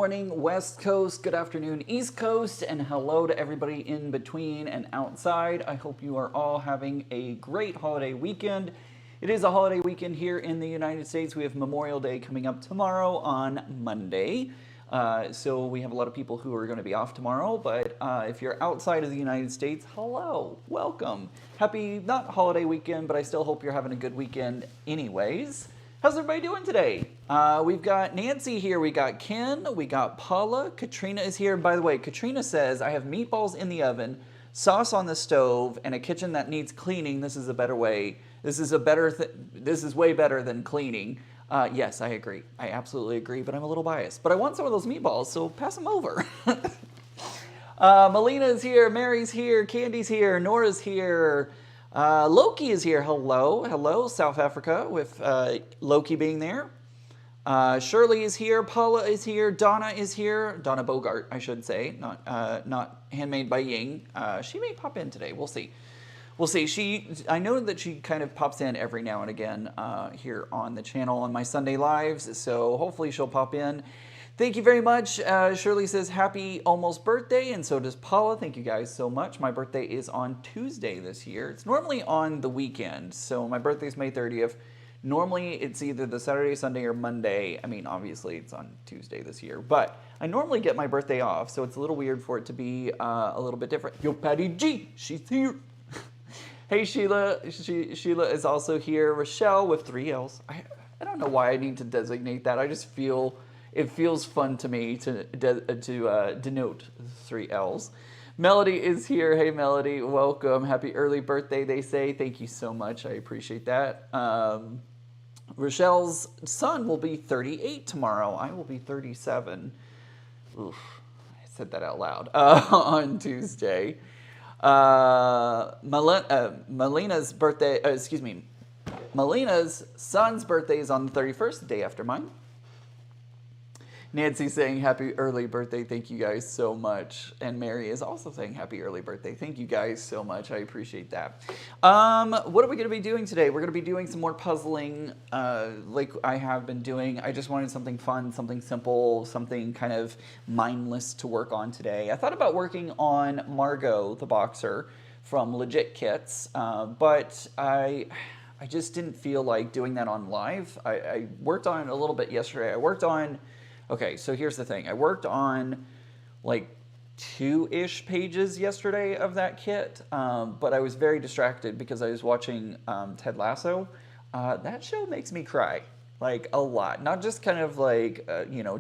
morning, West Coast. Good afternoon, East Coast. And hello to everybody in between and outside. I hope you are all having a great holiday weekend. It is a holiday weekend here in the United States. We have Memorial Day coming up tomorrow on Monday. So we have a lot of people who are going to be off tomorrow. But if you're outside of the United States, hello, welcome. Happy, not holiday weekend, but I still hope you're having a good weekend anyways. How's everybody doing today? We've got Nancy here, we got Ken, we got Paula, Katrina is here. By the way, Katrina says, I have meatballs in the oven, sauce on the stove, and a kitchen that needs cleaning. This is a better way. This is way better than cleaning. Yes, I agree. I absolutely agree, but I'm a little biased. But I want some of those meatballs, so pass them over. Melina is here, Mary's here, Candy's here, Nora's here. Loki is here. Hello, hello, South Africa, with Loki being there. Shirley is here. Paula is here. Donna is here. Donna Bogart, I should say, not Handmade by Ying. She may pop in today. We'll see. We'll see. I know that she kind of pops in every now and again here on the channel on my Sunday lives. So hopefully she'll pop in. Thank you very much. Shirley says happy almost birthday, and so does Paula. Thank you guys so much. My birthday is on Tuesday this year. It's normally on the weekend, so my birthday is May 30th. Normally it's either the Saturday, Sunday, or Monday. I mean, obviously it's on Tuesday this year, but I normally get my birthday off, so it's a little weird for it to be a little bit different. Yo, Patty G, she's here. Hey, Sheila. Sheila is also here. Rochelle with 3 L's. I don't know why I need to designate that. I just feel... It feels fun to me to denote 3 L's. Melody is here. Hey, Melody, welcome. Happy early birthday, they say. Thank you so much. I appreciate that. Rochelle's son will be 38 tomorrow. I will be 37. Oof, I said that out loud. On Tuesday. Melina's birthday, Melina's son's birthday is on the 31st, the day after mine. Nancy saying happy early birthday. Thank you guys so much. And Mary is also saying happy early birthday. Thank you guys so much. I appreciate that. What are we going to be doing today? We're going to be doing some more puzzling like I have been doing. I just wanted something fun, something simple, something kind of mindless to work on today. I thought about working on Margot the Boxer from Legit Kits, but I just didn't feel like doing that on live. I worked on it a little bit yesterday. Okay, so here's the thing. I worked on like 2-ish pages yesterday of that kit, but I was very distracted because I was watching Ted Lasso. That show makes me cry, like a lot. Not just kind of like,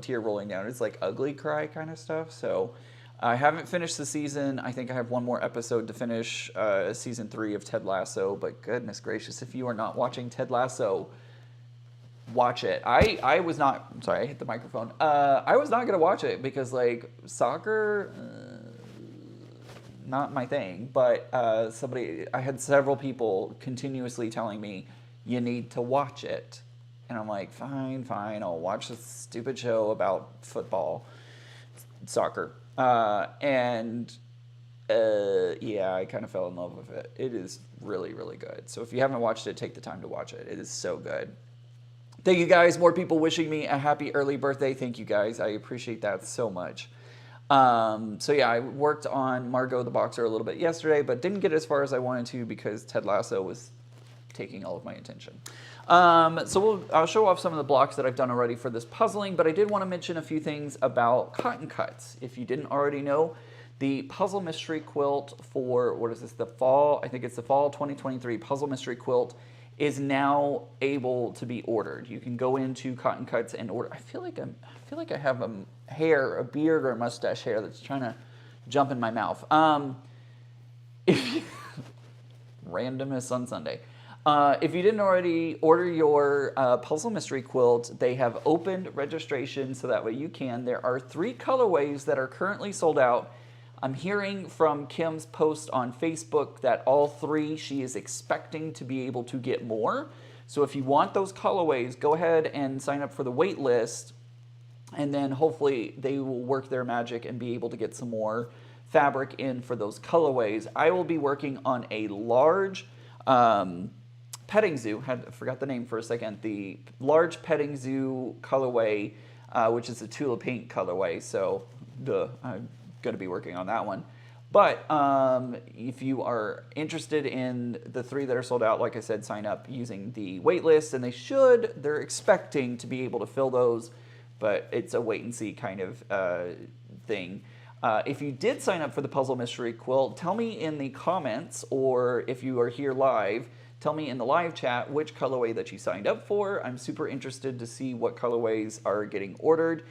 tear rolling down. It's like ugly cry kind of stuff. So I haven't finished the season. I think I have one more episode to finish season 3 of Ted Lasso, but goodness gracious, if you are not watching Ted Lasso, watch it. I was not, sorry, I hit the microphone. I was not going to watch it because like soccer, not my thing, but I had several people continuously telling me you need to watch it. And I'm like, fine, I'll watch this stupid show about football, soccer. Yeah, I kind of fell in love with it. It is really, really good. So if you haven't watched it, take the time to watch it. It is so good. Thank you guys. More people wishing me a happy early birthday. Thank you guys. I appreciate that so much. So yeah, I worked on Margot the Boxer a little bit yesterday, but didn't get as far as I wanted to because Ted Lasso was taking all of my attention. I'll show off some of the blocks that I've done already for this puzzling, but I did want to mention a few things about cotton cuts. If you didn't already know, the Puzzle Mystery Quilt for, what is this, the fall, I think it's the fall 2023 Puzzle Mystery Quilt is now able to be ordered. You can go into Cotton Cuts and order. I feel like I have a beard or a mustache hair that's trying to jump in my mouth. Randomness on Sunday. If you didn't already order your Puzzle Mystery Quilt, they have opened registration so that way you can. There are 3 colorways that are currently sold out. I'm hearing from Kim's post on Facebook that all 3 she is expecting to be able to get more. So if you want those colorways, go ahead and sign up for the wait list, and then hopefully they will work their magic and be able to get some more fabric in for those colorways. I will be working on a large petting zoo. I forgot the name for a second. The large petting zoo colorway which is a tulip pink colorway. So I'm going to be working on that one. But if you are interested in the 3 that are sold out, like I said, sign up using the wait list, and they're expecting to be able to fill those, but it's a wait and see kind of thing. If you did sign up for the Puzzle Mystery Quilt, tell me in the comments, or if you are here live, tell me in the live chat which colorway that you signed up for. I'm super interested to see what colorways are getting ordered.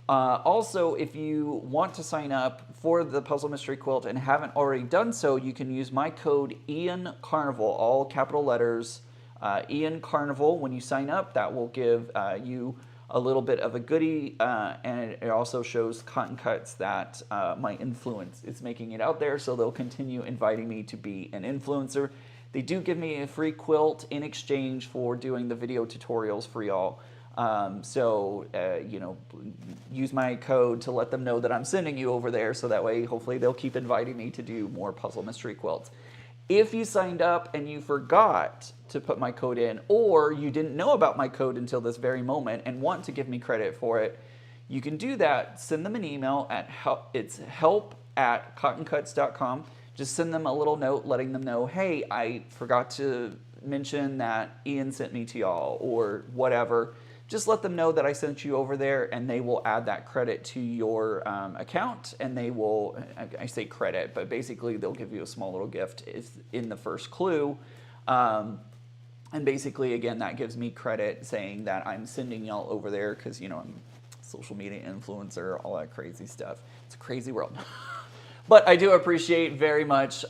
Also, if you want to sign up for the Puzzle Mystery Quilt and haven't already done so, you can use my code IANCARNIVAL, all capital letters, IANCARNIVAL. When you sign up, that will give you a little bit of a goodie, and it also shows Cotton Cuts that my influence is making it out there, so they'll continue inviting me to be an influencer. They do give me a free quilt in exchange for doing the video tutorials for y'all. You know, use my code to let them know that I'm sending you over there, so that way hopefully they'll keep inviting me to do more Puzzle Mystery Quilts. If you signed up and you forgot to put my code in, or you didn't know about my code until this very moment and want to give me credit for it, you can do that. Send them an email at help@cottoncuts.com. Just send them a little note letting them know, hey, I forgot to mention that Ian sent me to y'all, or whatever. Just let them know that I sent you over there, and they will add that credit to your account, and they will, I say credit, but basically they'll give you a small little gift in the first clue. And basically, again, that gives me credit saying that I'm sending y'all over there because, you know, I'm a social media influencer, all that crazy stuff. It's a crazy world. But I do appreciate very much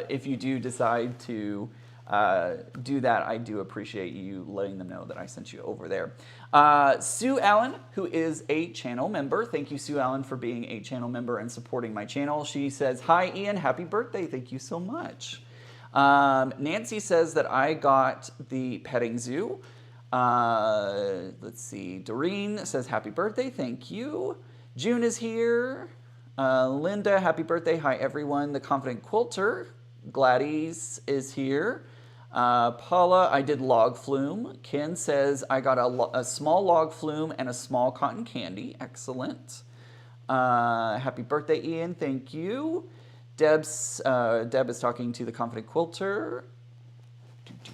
if you do decide to do that. I do appreciate you letting them know that I sent you over there. Sue Allen, who is a channel member. Thank you, Sue Allen, for being a channel member and supporting my channel. She says, hi, Ian, happy birthday. Thank you so much. Nancy says that I got the petting zoo. Let's see. Doreen says, happy birthday. Thank you. June is here. Linda, happy birthday. Hi, everyone. The Confident Quilter. Gladys is here. Paula, I did log flume. Ken says, I got a small log flume and a small cotton candy. Excellent. Happy birthday, Ian. Thank you. Deb is talking to the Confident Quilter.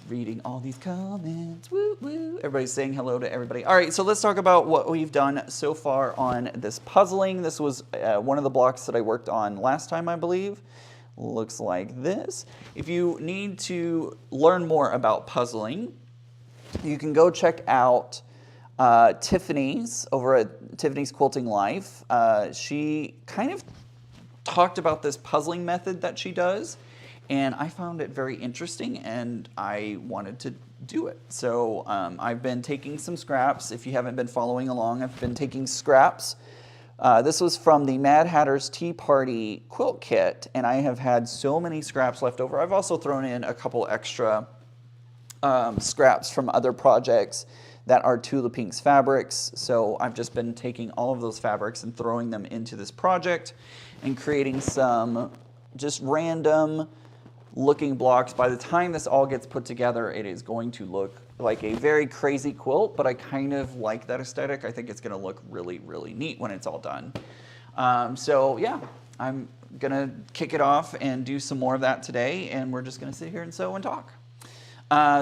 Reading all these comments. Woo, woo. Everybody's saying hello to everybody. All right, so let's talk about what we've done so far on this puzzling. This was one of the blocks that I worked on last time, I believe. Looks like this. If you need to learn more about puzzling, you can go check out Tiffany's over at Tiffany's Quilting Life. She kind of talked about this puzzling method that she does, and I found it very interesting, and I wanted to do it. So I've been taking some scraps. If you haven't been following along, I've been taking scraps. This was from the Mad Hatter's Tea Party quilt kit, and I have had so many scraps left over. I've also thrown in a couple extra scraps from other projects that are Tulip Pinks fabrics. So I've just been taking all of those fabrics and throwing them into this project and creating some just random looking blocks. By the time this all gets put together, it is going to look like a very crazy quilt, but I kind of like that aesthetic. I think it's gonna look really, really neat when it's all done. So yeah, I'm gonna kick it off and do some more of that today, and we're just gonna sit here and sew and talk.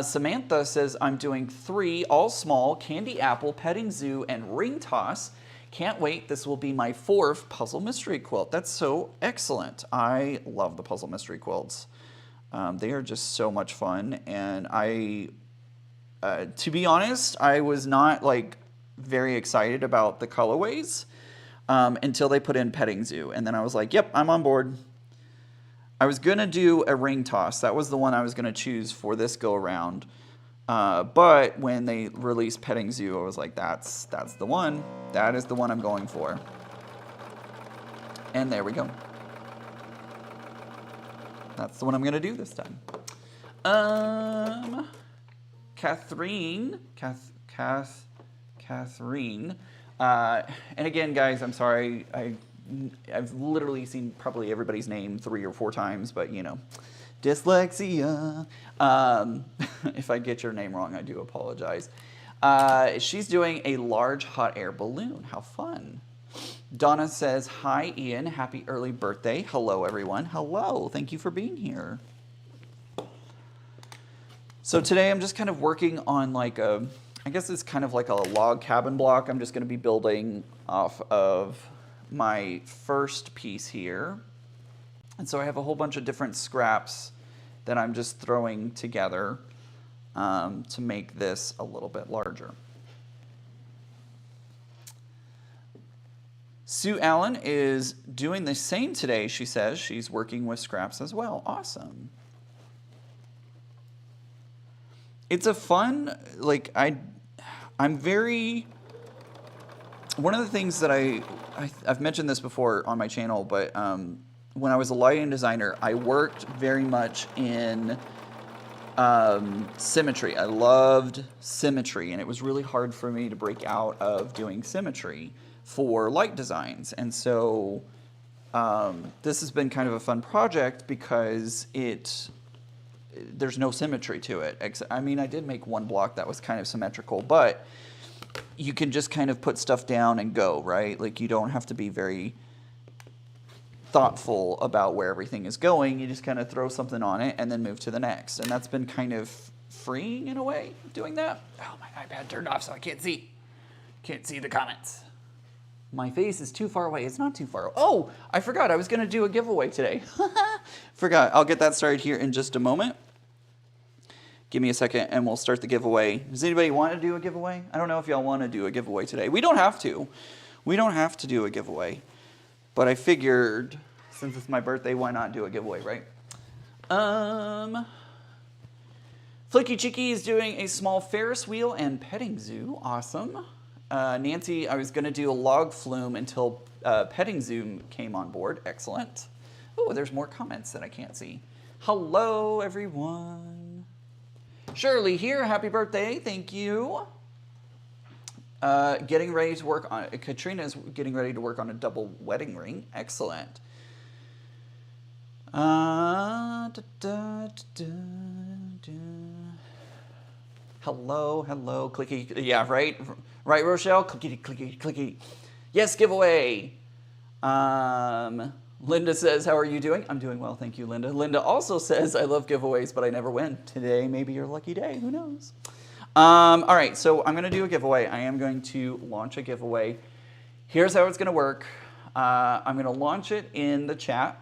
Samantha says, I'm doing 3 all small candy apple, petting zoo, and ring toss. Can't wait, this will be my 4th puzzle mystery quilt. That's so excellent. I love the puzzle mystery quilts. They are just so much fun, and to be honest, I was not like very excited about the colorways until they put in petting zoo, and then I was like, yep, I'm on board. I was gonna do a ring toss. That was the one I was gonna choose for this go around. But when they released petting zoo, I was like, that's the one. That is the one I'm going for. And there we go. That's the one I'm gonna do this time. Catherine. And again, guys, I'm sorry. I've literally seen probably everybody's name 3 or 4 times, but you know, dyslexia. If I get your name wrong, I do apologize. She's doing a large hot air balloon. How fun. Donna says, hi, Ian. Happy early birthday. Hello, everyone. Hello. Thank you for being here. So today I'm just kind of working on like a, I guess it's kind of like a log cabin block. I'm just going to be building off of my first piece here. And so I have a whole bunch of different scraps that I'm just throwing together to make this a little bit larger. Sue Allen is doing the same today, she says. She's working with scraps as well. Awesome. It's a fun, like, I'm very, one of the things that I've mentioned this before on my channel, but when I was a lighting designer, I worked very much in symmetry. I loved symmetry, and it was really hard for me to break out of doing symmetry for light designs. And so this has been kind of a fun project because there's no symmetry to it. I mean, I did make one block that was kind of symmetrical, but you can just kind of put stuff down and go, right? Like, you don't have to be very thoughtful about where everything is going. You just kind of throw something on it and then move to the next. And that's been kind of freeing in a way, doing that. Oh, my iPad turned off, so I can't see the comments. My face is too far away. It's not too far away. Oh, I forgot. I was going to do a giveaway today. Forgot. I'll get that started here in just a moment. Give me a second and we'll start the giveaway. Does anybody want to do a giveaway? I don't know if y'all want to do a giveaway today. We don't have to. We don't have to do a giveaway. But I figured, since it's my birthday, why not do a giveaway, right? Flicky Chicky is doing a small Ferris wheel and petting zoo. Awesome. Nancy, I was going to do a log flume until petting zoo came on board. Excellent. Oh, there's more comments that I can't see. Hello, everyone. Shirley here. Happy birthday. Thank you. Getting ready to work on it. Katrina is getting ready to work on a double wedding ring. Excellent. Hello, hello, clicky. Yeah, right, Rochelle. Clicky, clicky, clicky. Yes, giveaway. Linda says, how are you doing? I'm doing well, thank you, Linda. Linda also says, I love giveaways, but I never win. Today may be your lucky day. Who knows? All right, so I'm going to do a giveaway. I am going to launch a giveaway. Here's how it's going to work. I'm going to launch it in the chat.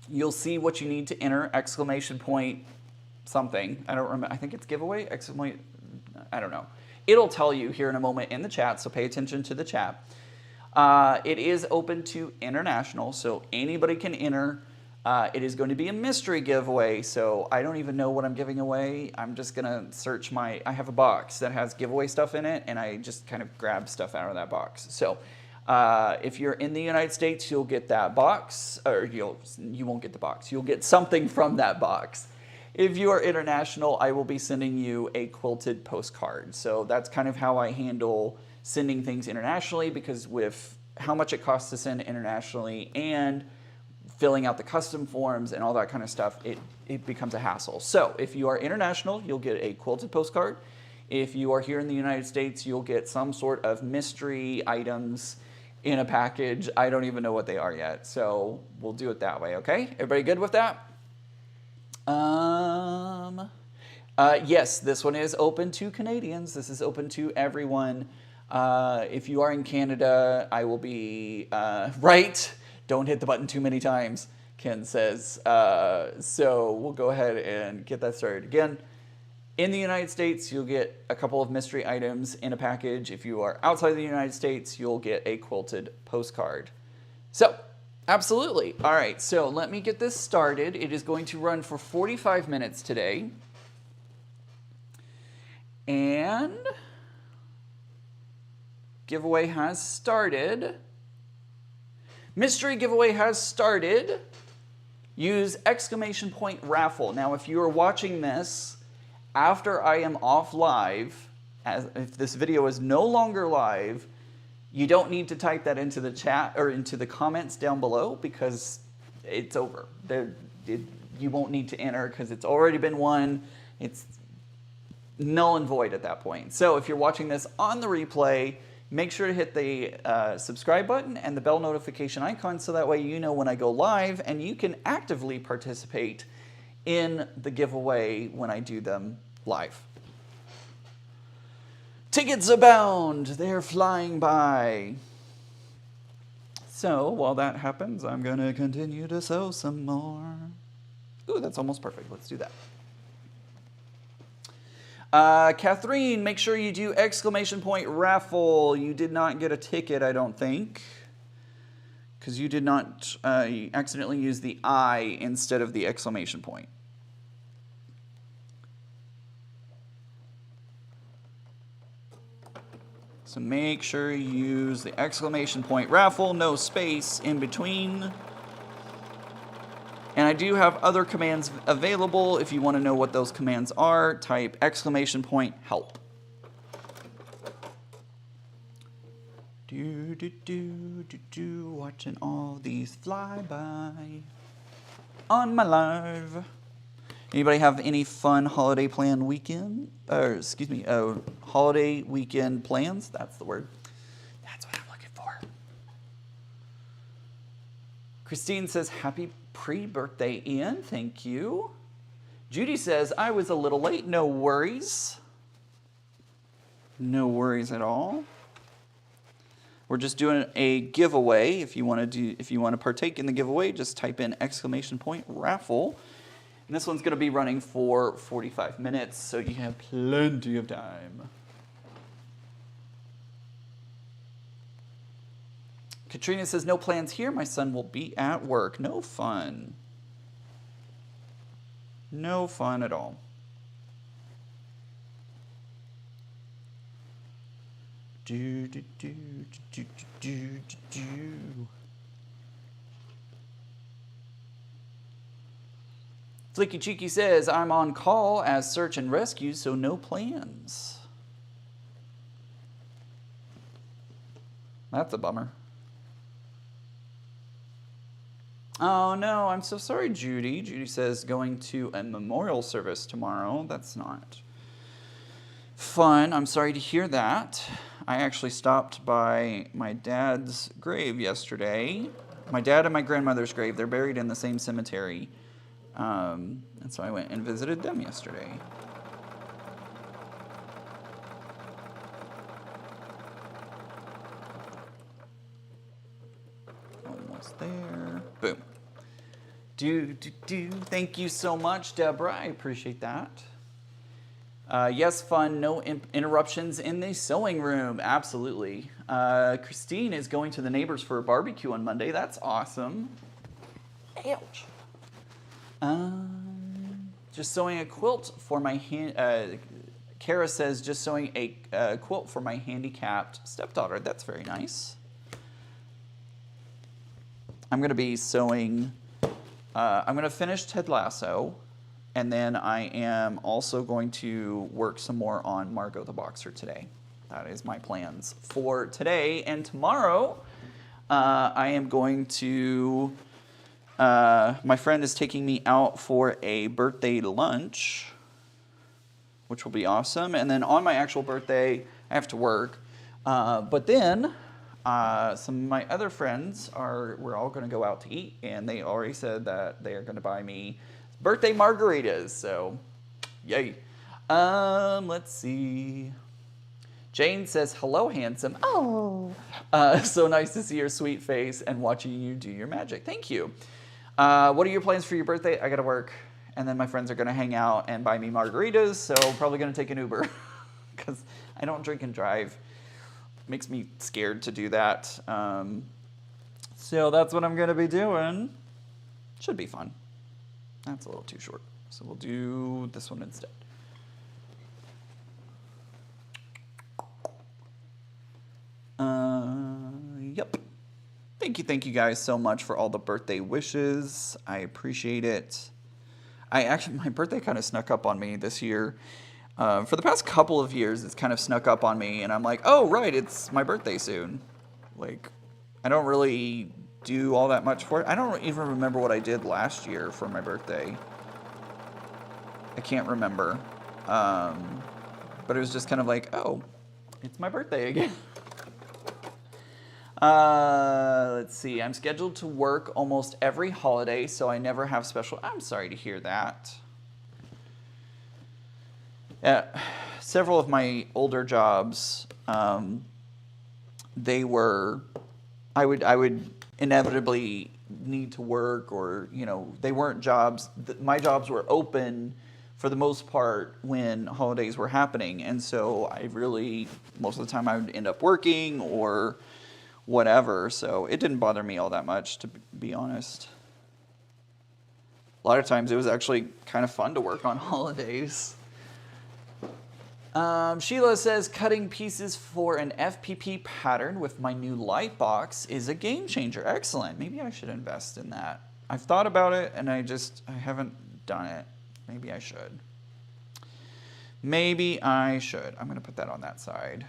You'll see what you need to enter, exclamation point, something. I don't remember. I think it's giveaway, exclamation, I don't know. It'll tell you here in a moment in the chat, so pay attention to the chat. It is open to international, so anybody can enter. It is going to be a mystery giveaway, so I don't even know what I'm giving away. I'm just going to search I have a box that has giveaway stuff in it, and I just kind of grab stuff out of that box. So if you're in the United States, you'll get that box, or you won't get the box. You'll get something from that box. If you are international, I will be sending you a quilted postcard. So that's kind of how I handle sending things internationally, because with how much it costs to send internationally and filling out the custom forms and all that kind of stuff, it becomes a hassle. So if you are international, you'll get a quilted postcard. If you are here in the United States, you'll get some sort of mystery items in a package. I don't even know what they are yet, so we'll do it that way, okay? Everybody good with that? Yes, this one is open to Canadians. This is open to everyone. If you are in Canada, I will be, right? Don't hit the button too many times, Ken says. So we'll go ahead and get that started. Again, in the United States, you'll get a couple of mystery items in a package. If you are outside the United States, you'll get a quilted postcard. So, absolutely. All right, so let me get this started. It is going to run for 45 minutes today. And giveaway has started. Mystery giveaway has started. Use exclamation point raffle. Now, if you are watching this after I am off live, if this video is no longer live, you don't need to type that into the chat or into the comments down below, because it's over. You won't need to enter because it's already been won. null and void at that point. So if you're watching this on the replay, make sure to hit the subscribe button and the bell notification icon so that way you know when I go live and you can actively participate in the giveaway when I do them live. Tickets abound. They're flying by. So while that happens, I'm going to continue to sew some more. Ooh, that's almost perfect. Let's do that. Catherine, make sure you do exclamation point raffle. You did not get a ticket, I don't think, because you did not you accidentally use the I instead of the exclamation point. So make sure you use the exclamation point raffle, no space in between. And I do have other commands available. If you want to know what those commands are, type exclamation point help. Watching all these fly by on my live. Anybody have any fun holiday plan weekend? Holiday weekend plans? That's the word. That's what I'm looking for. Christine says, happy pre-birthday, Ian. Thank you. Judy says, I was a little late. No worries. No worries at all. We're just doing a giveaway. If you want to partake in the giveaway, just type in exclamation point raffle. And this one's going to be running for 45 minutes, so you have plenty of time. Katrina says, no plans here. My son will be at work. No fun. No fun at all. Flicky Cheeky says, I'm on call as search and rescue, so no plans. That's a bummer. Oh no, I'm so sorry, Judy. Judy says, going to a memorial service tomorrow. That's not fun. I'm sorry to hear that. I actually stopped by my dad's grave yesterday. My dad and my grandmother's grave. They're buried in the same cemetery. And so I went and visited them yesterday. Almost there. Boom. Thank you so much, Deborah. I appreciate that. Yes, fun. No interruptions in the sewing room. Absolutely. Christine is going to the neighbors for a barbecue on Monday. That's awesome. Ouch. Just sewing a quilt for my Kara says, just sewing a quilt for my handicapped stepdaughter. That's very nice. I'm going to be sewing, I'm going to finish Ted Lasso, and then I am also going to work some more on Margot the Boxer today. That is my plans for today. And tomorrow, I am going to... my friend is taking me out for a birthday lunch, which will be awesome. And then on my actual birthday, I have to work. But then some of my other friends we're all going to go out to eat, and they already said that they are going to buy me birthday margaritas. So, yay. Let's see. Jane says, hello, handsome. Oh, so nice to see your sweet face and watching you do your magic. Thank you. What are your plans for your birthday? I gotta work, and then my friends are gonna hang out and buy me margaritas, so probably gonna take an Uber because I don't drink and drive. Makes me scared to do that. So that's what I'm gonna be doing. Should be fun. That's a little too short, so we'll do this one instead. Yep. Thank you guys so much for all the birthday wishes. I appreciate it. My birthday kind of snuck up on me this year. For the past couple of years, it's kind of snuck up on me, and I'm like, oh, right, it's my birthday soon. Like, I don't really do all that much for it. I don't even remember what I did last year for my birthday. I can't remember. But it was just kind of like, oh, it's my birthday again. Let's see. I'm scheduled to work almost every holiday, so I never have special. I'm sorry to hear that. Several of my older jobs, they were, I would inevitably need to work, or they weren't jobs. My jobs were open for the most part when holidays were happening, and so I really, most of the time I would end up working or whatever, so it didn't bother me all that much, to be honest. A lot of times it was actually kind of fun to work on holidays. Sheila says, cutting pieces for an FPP pattern with my new light box is a game changer. Excellent. Maybe I should invest in that. I've thought about it and I haven't done it. Maybe I should. Maybe I should. I'm going to put that on that side.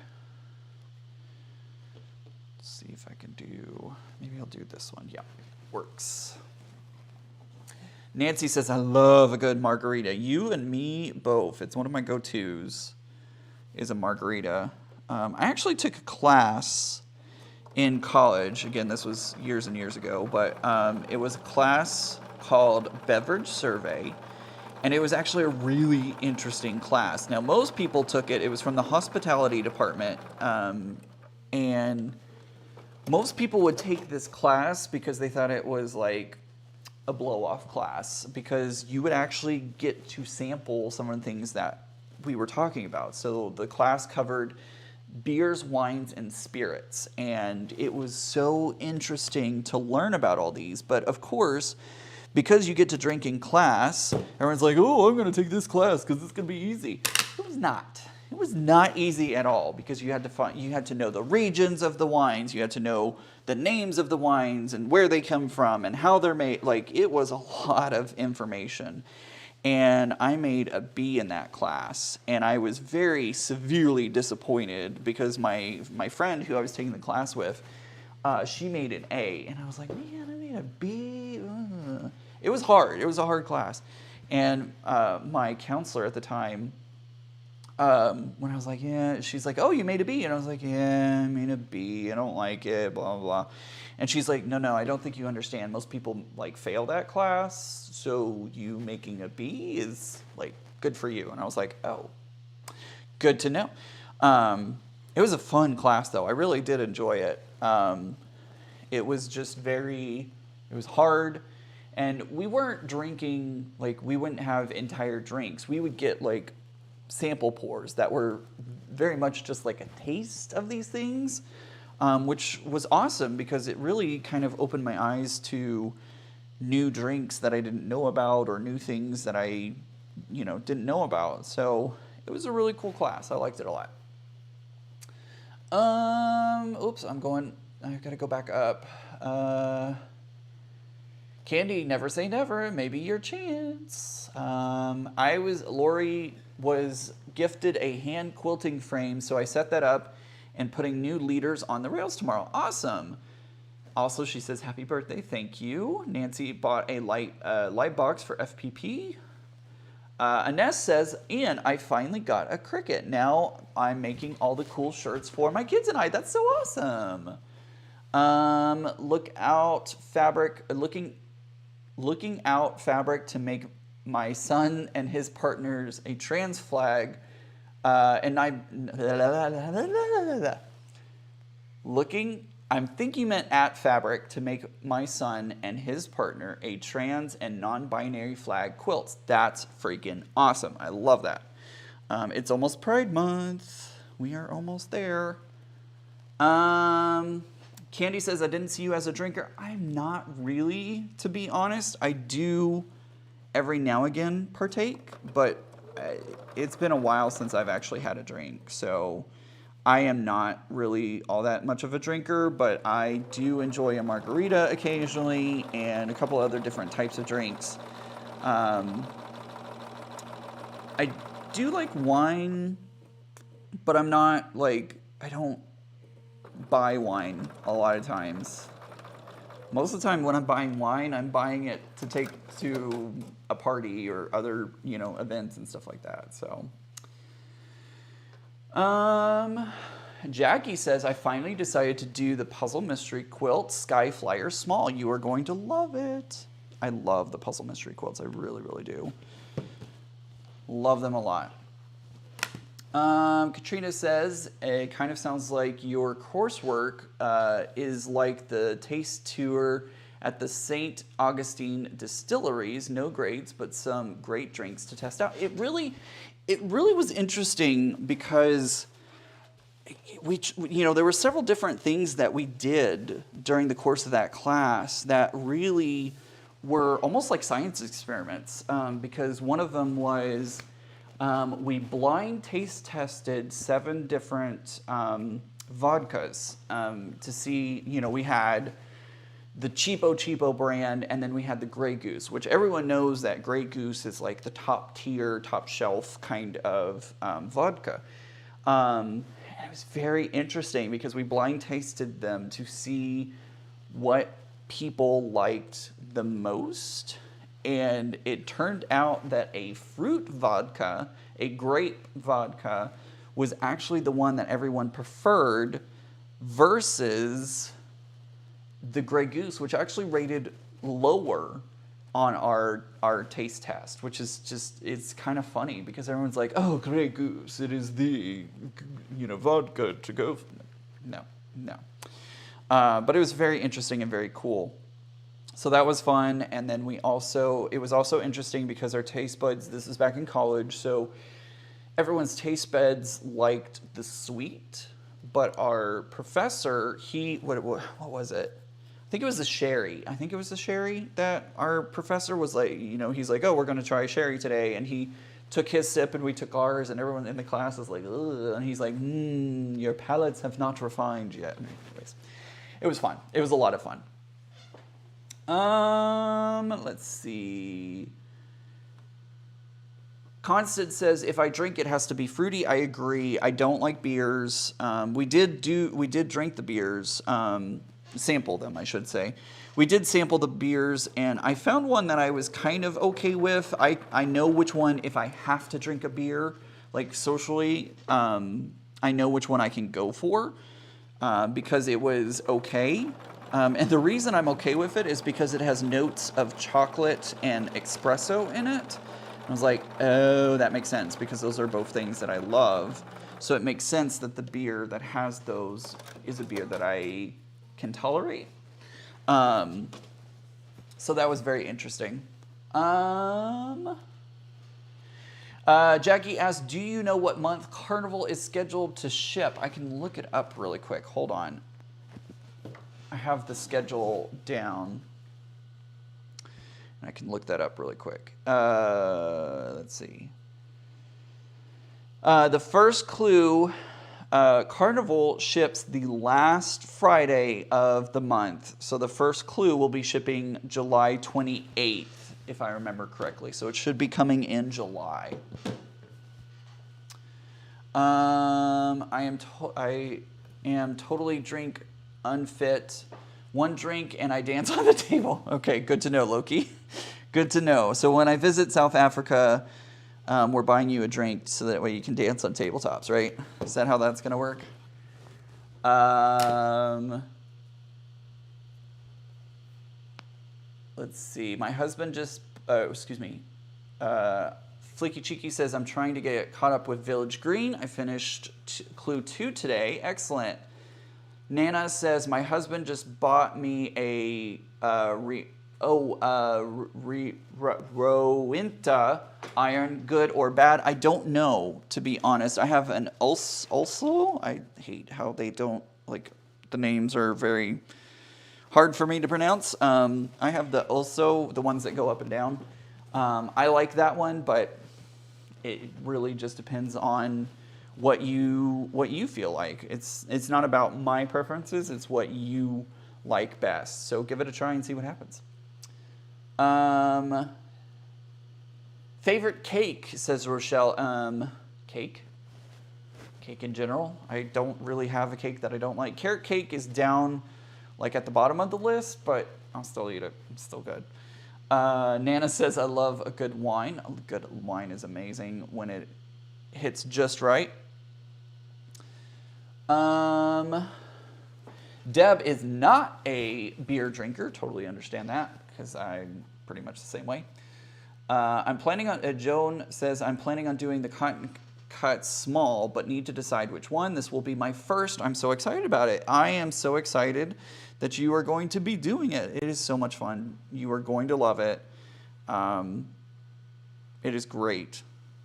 Let's see if I can do, maybe I'll do this one. Yeah, works. Nancy says, I love a good margarita. You and me both. It's one of my go-tos, is a margarita. I actually took a class in college. Again, this was years and years ago, but it was a class called Beverage Survey, and it was actually a really interesting class. Now, most people took it. It was from the hospitality department, and most people would take this class because they thought it was like a blow-off class, because you would actually get to sample some of the things that we were talking about. So the class covered beers, wines, and spirits, and it was so interesting to learn about all these. But of course, because you get to drink in class, everyone's like, oh, I'm going to take this class because it's going to be easy. It was not. It was not easy at all, because you had to know the regions of the wines, you had to know the names of the wines and where they come from and how they're made. Like, it was a lot of information. And I made a B in that class, and I was very severely disappointed because my friend who I was taking the class with, she made an A, and I was like, man, I made a B. Ugh. It was hard. It was a hard class. And my counselor at the time, when I was like, yeah, she's like, oh, you made a B. And I was like, yeah, I made a B. I don't like it, blah, blah, blah. And she's like, no, I don't think you understand. Most people like fail that class, so you making a B is like good for you. And I was like, oh, good to know. It was a fun class, though. I really did enjoy it. It was just it was hard. And we weren't drinking, like, we wouldn't have entire drinks. We would get like sample pours that were very much just like a taste of these things, which was awesome because it really kind of opened my eyes to new drinks that I didn't know about, or new things that I, didn't know about. So it was a really cool class. I liked it a lot. Oops, I've got to go back up. Candy, never say never. Maybe your chance. Lori was gifted a hand quilting frame, so I set that up and putting new leaders on the rails tomorrow. Awesome. Also, she says, happy birthday. Thank you. Nancy bought a light box for FPP. Ines says, and I finally got a Cricut. Now I'm making all the cool shirts for my kids and I. That's so awesome. Looking out fabric to make my son and his partners a trans flag, I'm thinking you meant at fabric to make my son and his partner a trans and non-binary flag quilts. That's freaking awesome. I love that. It's almost Pride Month. We are almost there. Candy says, I didn't see you as a drinker. I'm not really, to be honest. I do every now and again partake, but it's been a while since I've actually had a drink. So I am not really all that much of a drinker, but I do enjoy a margarita occasionally and a couple other different types of drinks. I do like wine, but I'm not like, I don't buy wine a lot of times. Most of the time when I'm buying wine, I'm buying it to take to a party or other, events and stuff like that. So Jackie says, I finally decided to do the Puzzle Mystery Quilt Skyflyer Small. You are going to love it. I love the Puzzle Mystery Quilts. I really, really do. Love them a lot. Katrina says, it kind of sounds like your coursework is like the taste tour at the St. Augustine distilleries. No grades, but some great drinks to test out. It really was interesting because there were several different things that we did during the course of that class that really were almost like science experiments, because one of them was we blind taste tested 7 different vodkas to see, we had the Cheapo brand, and then we had the Grey Goose, which everyone knows that Grey Goose is like the top tier, top shelf kind of vodka. And it was very interesting because we blind tasted them to see what people liked the most. And it turned out that a fruit vodka, a grape vodka, was actually the one that everyone preferred versus the Grey Goose, which actually rated lower on our taste test, which is just, it's kind of funny because everyone's like, oh, Grey Goose, it is the, vodka to go. No. But it was very interesting and very cool. So that was fun. And then it was also interesting because our taste buds, this is back in college, so everyone's taste buds liked the sweet, but our professor, what was it? I think it was the sherry that our professor was like, he's like, oh, we're going to try sherry today. And he took his sip and we took ours, and everyone in the class was like, ugh. And he's like, your palates have not refined yet. Anyways, it was fun. It was a lot of fun. Let's see. Constance says, if I drink, it has to be fruity. I agree. I don't like beers. We did drink the beers, sample them, I should say. We did sample the beers, and I found one that I was kind of okay with. I know which one, if I have to drink a beer, like socially, I know which one I can go for, because it was okay. And the reason I'm okay with it is because it has notes of chocolate and espresso in it. I was like, oh, that makes sense, because those are both things that I love. So it makes sense that the beer that has those is a beer that I can tolerate. So that was very interesting. Jackie asked, do you know what month Carnival is scheduled to ship? I can look it up really quick. Hold on. I have the schedule down. I can look that up really quick. Let's see. The first clue, Carnival ships the last Friday of the month. So the first clue will be shipping July 28th, if I remember correctly. So it should be coming in July. I am totally drink unfit. 1 drink and I dance on the table. Okay, good to know, Loki. Good to know. So when I visit South Africa, we're buying you a drink so that way you can dance on tabletops, right? Is that how that's going to work? Let's see. My husband just, Fleeky Cheeky says, I'm trying to get caught up with Village Green. I finished clue 2 today. Excellent. Nana says, my husband just bought me a Rowinta iron. Good or bad? I don't know, to be honest. I have an also. I hate how they don't, like, the names are very hard for me to pronounce. I have the also, the ones that go up and down. I like that one, but it really just depends on what you feel like. It's not about my preferences, it's what you like best. So give it a try and see what happens. Favorite cake, says Rochelle. Cake in general. I don't really have a cake that I don't like. Carrot cake is down like at the bottom of the list, but I'll still eat it. It's still good. Nana says, I love a good wine. A good wine is amazing when it hits just right. Deb is not a beer drinker. Totally understand that because I'm pretty much the same way. I'm planning on, Joan says, I'm planning on doing the cotton cuts small, but need to decide which one. This will be my first. I'm so excited about it. I am so excited that you are going to be doing it. It is so much fun. You are going to love it. It is great.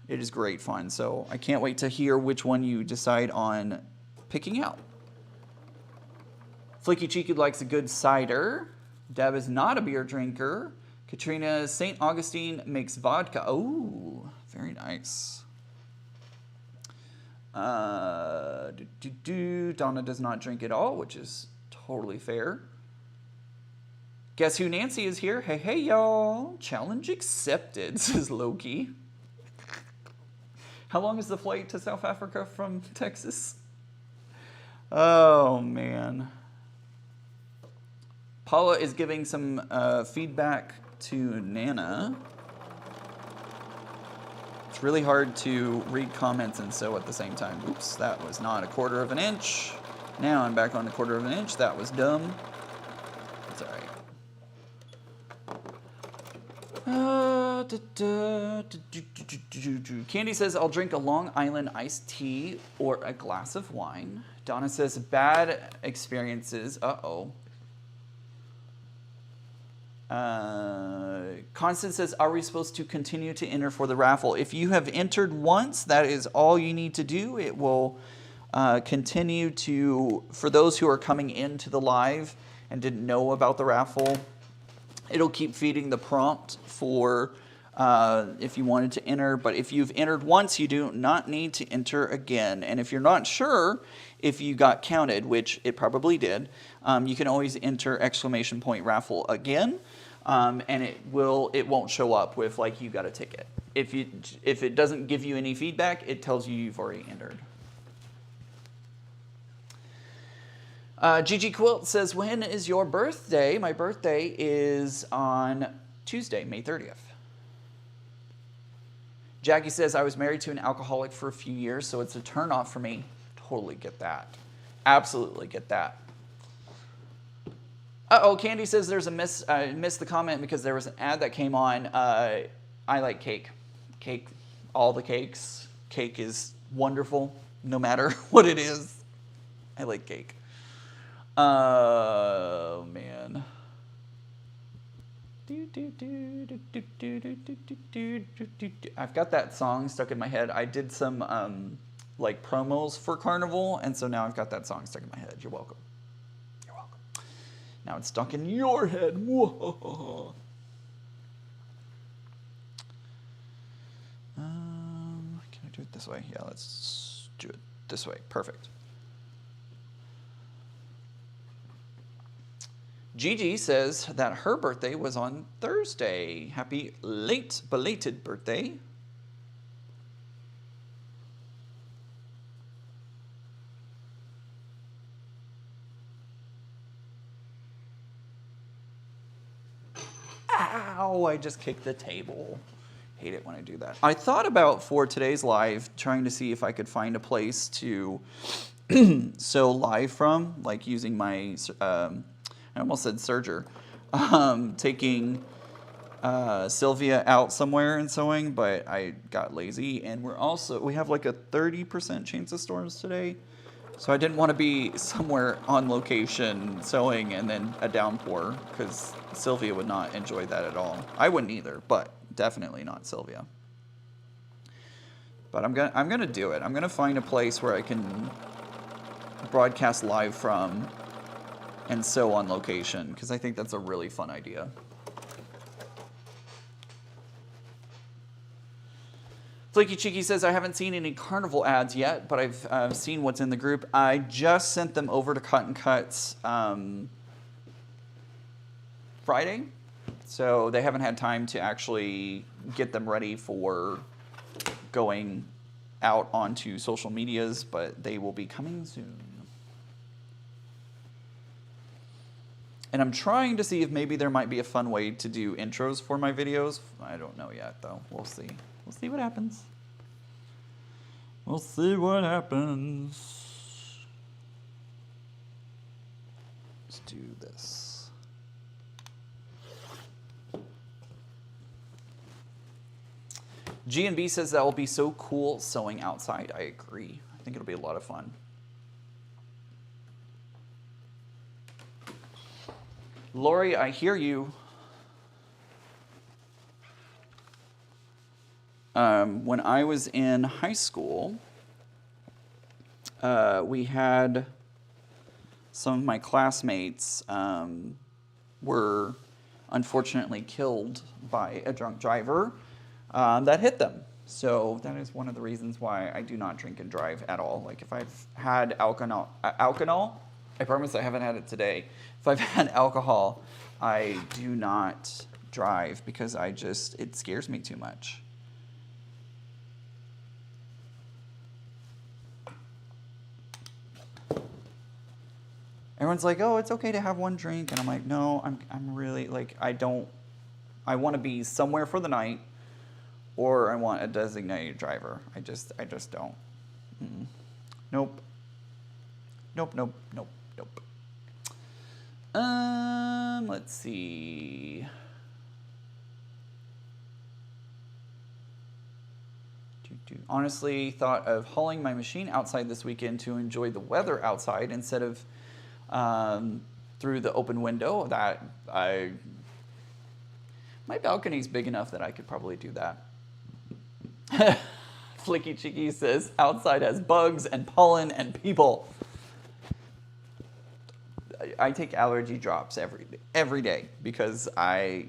It is great fun. So I can't wait to hear which one you decide on picking out. Flicky Cheeky likes a good cider. Deb is not a beer drinker. Katrina, St. Augustine makes vodka. Oh, very nice. Donna does not drink at all, which is totally fair. Guess who Nancy is here? Hey, hey, y'all. Challenge accepted, says Loki. How long is the flight to South Africa from Texas? Oh, man. Paula is giving some feedback to Nana. It's really hard to read comments and sew at the same time. Oops, that was not a 1/4 of an inch. Now I'm back on a 1/4 of an inch. That was dumb. It's all right. Candy says, I'll drink a Long Island iced tea or a glass of wine. Donna says, bad experiences. Uh-oh. Constance says, are we supposed to continue to enter for the raffle? If you have entered once, that is all you need to do. It will continue to, for those who are coming into the live and didn't know about the raffle, it'll keep feeding the prompt for if you wanted to enter. But if you've entered once, you do not need to enter again. And if you're not sure if you got counted, which it probably did, you can always enter !raffle again. And it won't show up with like you got a ticket. If it doesn't give you any feedback, it tells you you've already entered. Gigi Quilt says, when is your birthday? My birthday is on Tuesday, May 30th. Jackie says, I was married to an alcoholic for a few years, so it's a turnoff for me. Totally get that. Absolutely get that. Uh-oh, Candy says there's a missed the comment because there was an ad that came on. I like cake. Cake, all the cakes. Cake is wonderful, no matter what it is. I like cake. Oh, man. I've got that song stuck in my head. I did some like promos for Carnival, and so now I've got that song stuck in my head. You're welcome. You're welcome. Now it's stuck in your head. Whoa. Can I do it this way? Yeah, let's do it this way. Perfect. Gigi says that her birthday was on Thursday. Happy late belated birthday. Ow, I just kicked the table. Hate it when I do that. I thought about, for today's live, trying to see if I could find a place to sew live from, like using my, I almost said serger, taking Sylvia out somewhere and sewing, but I got lazy. And we have like a 30% chance of storms today. So I didn't want to be somewhere on location sewing and then a downpour, because Sylvia would not enjoy that at all. I wouldn't either, but definitely not Sylvia. But I'm gonna do it. I'm gonna find a place where I can broadcast live from and sew on location, because I think that's a really fun idea. Flaky Cheeky says, I haven't seen any Carnival ads yet, but I've seen what's in the group. I just sent them over to Cut and Cuts Friday, so they haven't had time to actually get them ready for going out onto social medias, but they will be coming soon. And I'm trying to see if maybe there might be a fun way to do intros for my videos. I don't know yet, though. We'll see. We'll see what happens. We'll see what happens. Let's do this. G&B says that will be so cool sewing outside. I agree. I think it'll be a lot of fun. Lori, I hear you. When I was in high school, we had some of my classmates were unfortunately killed by a drunk driver that hit them. So that is one of the reasons why I do not drink and drive at all. Like if I've had alcohol, I promise I haven't had it today. If I've had alcohol, I do not drive because it scares me too much. Everyone's like, oh, it's okay to have one drink. And I'm like, no, I'm really, like, I want to be somewhere for the night, or I want a designated driver. I just don't. Mm-mm. Nope. Nope. Let's see. Honestly, thought of hauling my machine outside this weekend to enjoy the weather outside instead of through the open window. My balcony's big enough that I could probably do that. Flicky Cheeky says outside has bugs and pollen and people. I take allergy drops every day because yep. I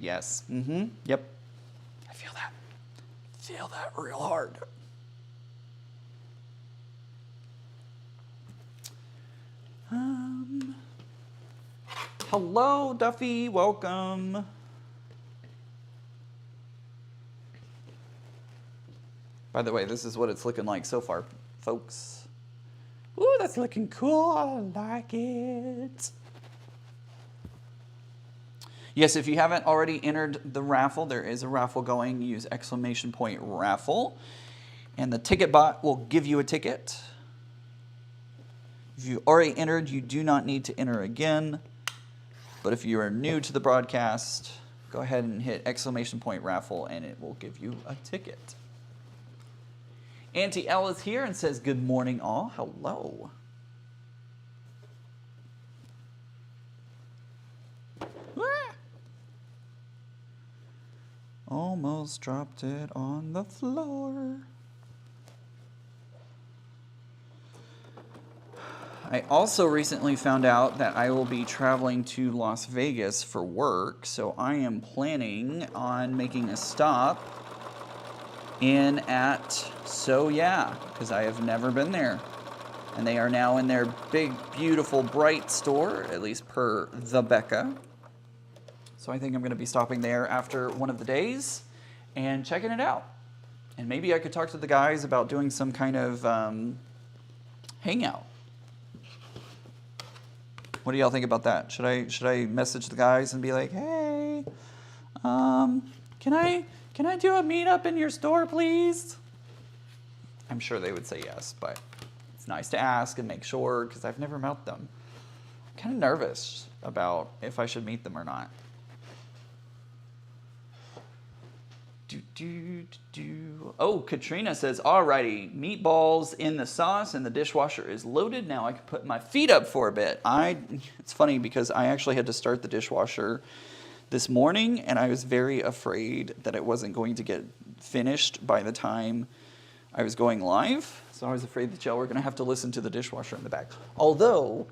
feel that real hard. Hello, Duffy. Welcome. By the way, this is what it's looking like so far, folks. Ooh, that's looking cool. I like it. Yes, if you haven't already entered the raffle, there is a raffle going. Use !raffle. And the ticket bot will give you a ticket. If you already entered, you do not need to enter again. But if you are new to the broadcast, go ahead and hit !raffle and it will give you a ticket. Auntie L is here and says, good morning all. Hello. Ah! Almost dropped it on the floor. I also recently found out that I will be traveling to Las Vegas for work, so I am planning on making a stop in at So Yeah, because I have never been there. And they are now in their big, beautiful, bright store, at least per the Becca. So I think I'm going to be stopping there after one of the days and checking it out. And maybe I could talk to the guys about doing some kind of hangout. What do y'all think about that? Should I message the guys and be like, hey, can I do a meetup in your store, please? I'm sure they would say yes, but it's nice to ask and make sure because I've never met them. I'm kind of nervous about if I should meet them or not. Oh, Katrina says, alrighty, meatballs in the sauce and the dishwasher is loaded. Now I can put my feet up for a bit. It's funny because I actually had to start the dishwasher this morning and I was very afraid that it wasn't going to get finished by the time I was going live. So I was afraid that y'all were going to have to listen to the dishwasher in the back. Although,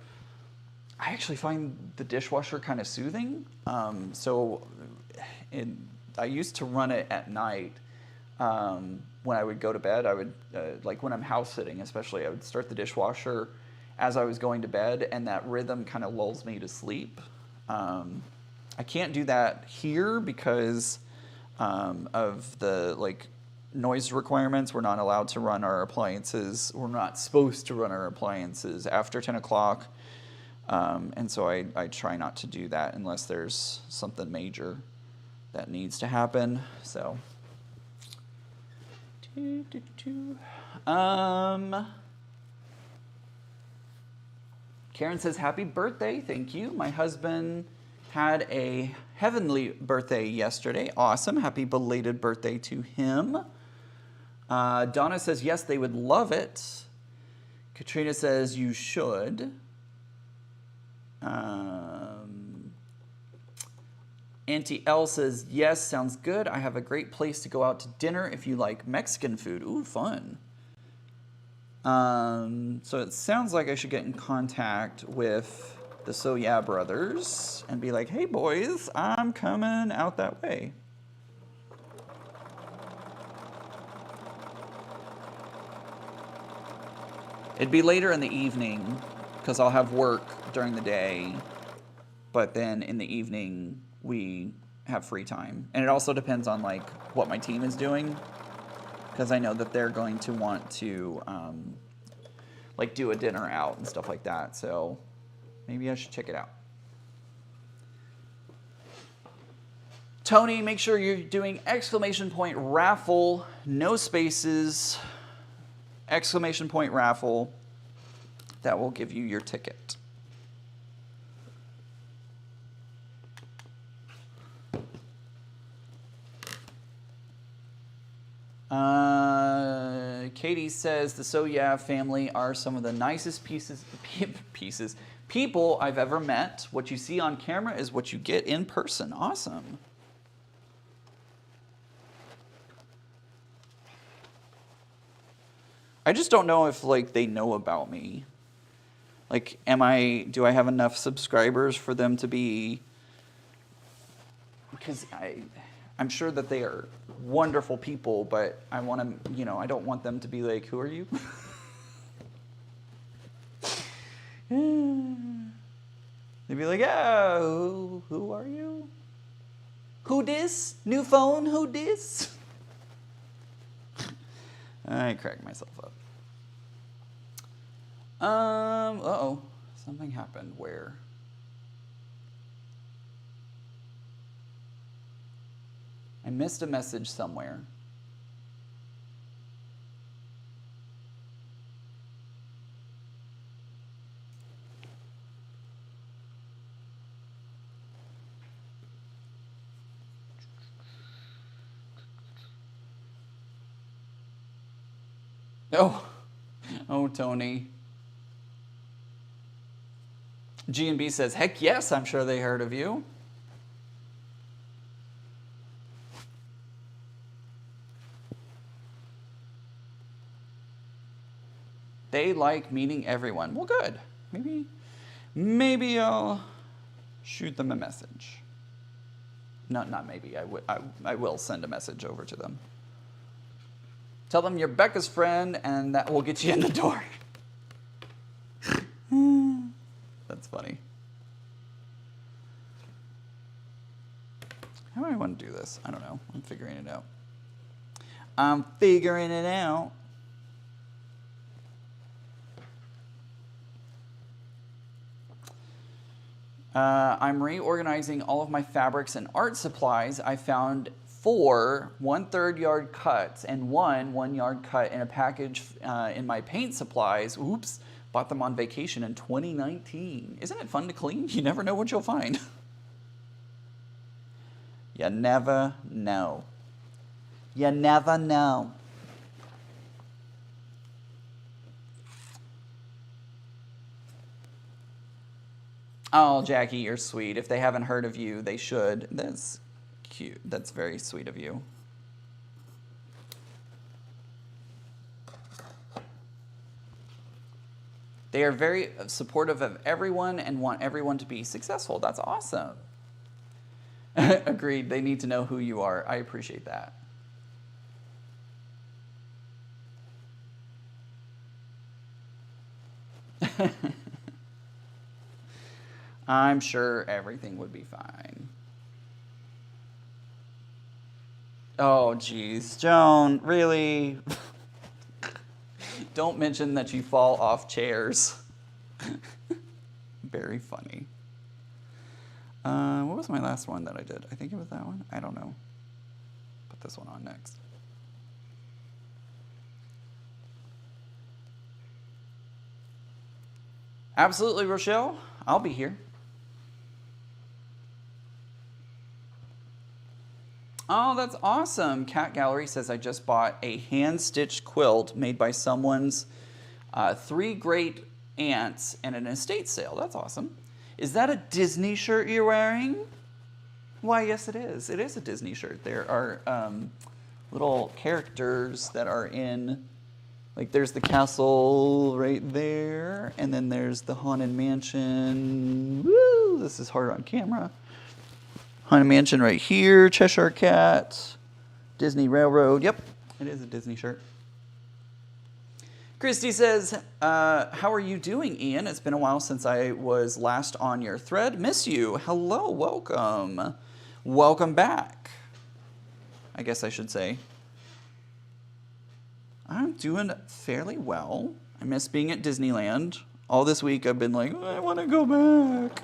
I actually find the dishwasher kind of soothing. I used to run it at night when I would go to bed. I would, like when I'm house sitting especially, I would start the dishwasher as I was going to bed, and that rhythm kind of lulls me to sleep. I can't do that here because of the noise requirements. We're not allowed to run our appliances. We're not supposed to run our appliances after 10 o'clock. And so I try not to do that unless there's something major that needs to happen. So Karen says, happy birthday. Thank you. My husband had a heavenly birthday yesterday. Awesome. Happy belated birthday to him. Donna says, yes, they would love it. Katrina says, you should. Auntie L says, yes, sounds good. I have a great place to go out to dinner if you like Mexican food. Ooh, fun. So it sounds like I should get in contact with the So Yeah brothers and be like, hey boys, I'm coming out that way. It'd be later in the evening because I'll have work during the day, but then in the evening we have free time. And it also depends on like what my team is doing, because I know that they're going to want to like do a dinner out and stuff like that. So maybe I should check it out. Tony, make sure you're doing exclamation point raffle, no spaces, exclamation point raffle. That will give you your ticket. Katie says the So Yeah family are some of the nicest people I've ever met. What you see on camera is what you get in person. Awesome. I just don't know if like they know about me. Like, do I have enough subscribers for them to be, because I'm sure that they are wonderful people, but I want to, I don't want them to be like, who are you? They'd be like, yeah, who are you? Who dis? New phone, who dis? I cracked myself up. Uh-oh. Something happened where... I missed a message somewhere. Oh, Tony. G&B says, heck yes, I'm sure they heard of you. They like meeting everyone. Well, good. Maybe I'll shoot them a message. Not maybe. I will send a message over to them. Tell them you're Becca's friend, and that will get you in the door. That's funny. How do I want to do this? I don't know. I'm figuring it out. I'm reorganizing all of my fabrics and art supplies. I found 4 1/3 yard cuts and 1 yard cut in a package in my paint supplies. Oops. Bought them on vacation in 2019. Isn't it fun to clean? You never know what you'll find. You never know. You never know. Oh, Jackie, you're sweet. If they haven't heard of you, they should. That's cute. That's very sweet of you. They are very supportive of everyone and want everyone to be successful. That's awesome. Agreed. They need to know who you are. I appreciate that. I'm sure everything would be fine. Oh, geez. Joan, really? Don't mention that you fall off chairs. Very funny. What was my last one that I did? I think it was that one. I don't know. Put this one on next. Absolutely, Rochelle. I'll be here. Oh, that's awesome. Cat Gallery says, I just bought a hand-stitched quilt made by someone's 3 great aunts at an estate sale. That's awesome. Is that a Disney shirt you're wearing? Why, yes, it is. It is a Disney shirt. There are little characters that are in, like there's the castle right there, and then there's the Haunted Mansion. Woo! This is hard on camera. Haunted Mansion right here, Cheshire Cat, Disney Railroad. Yep, it is a Disney shirt. Christy says, how are you doing, Ian? It's been a while since I was last on your thread. Miss you. Hello, welcome. Welcome back, I guess I should say. I'm doing fairly well. I miss being at Disneyland. All this week I've been like, I want to go back.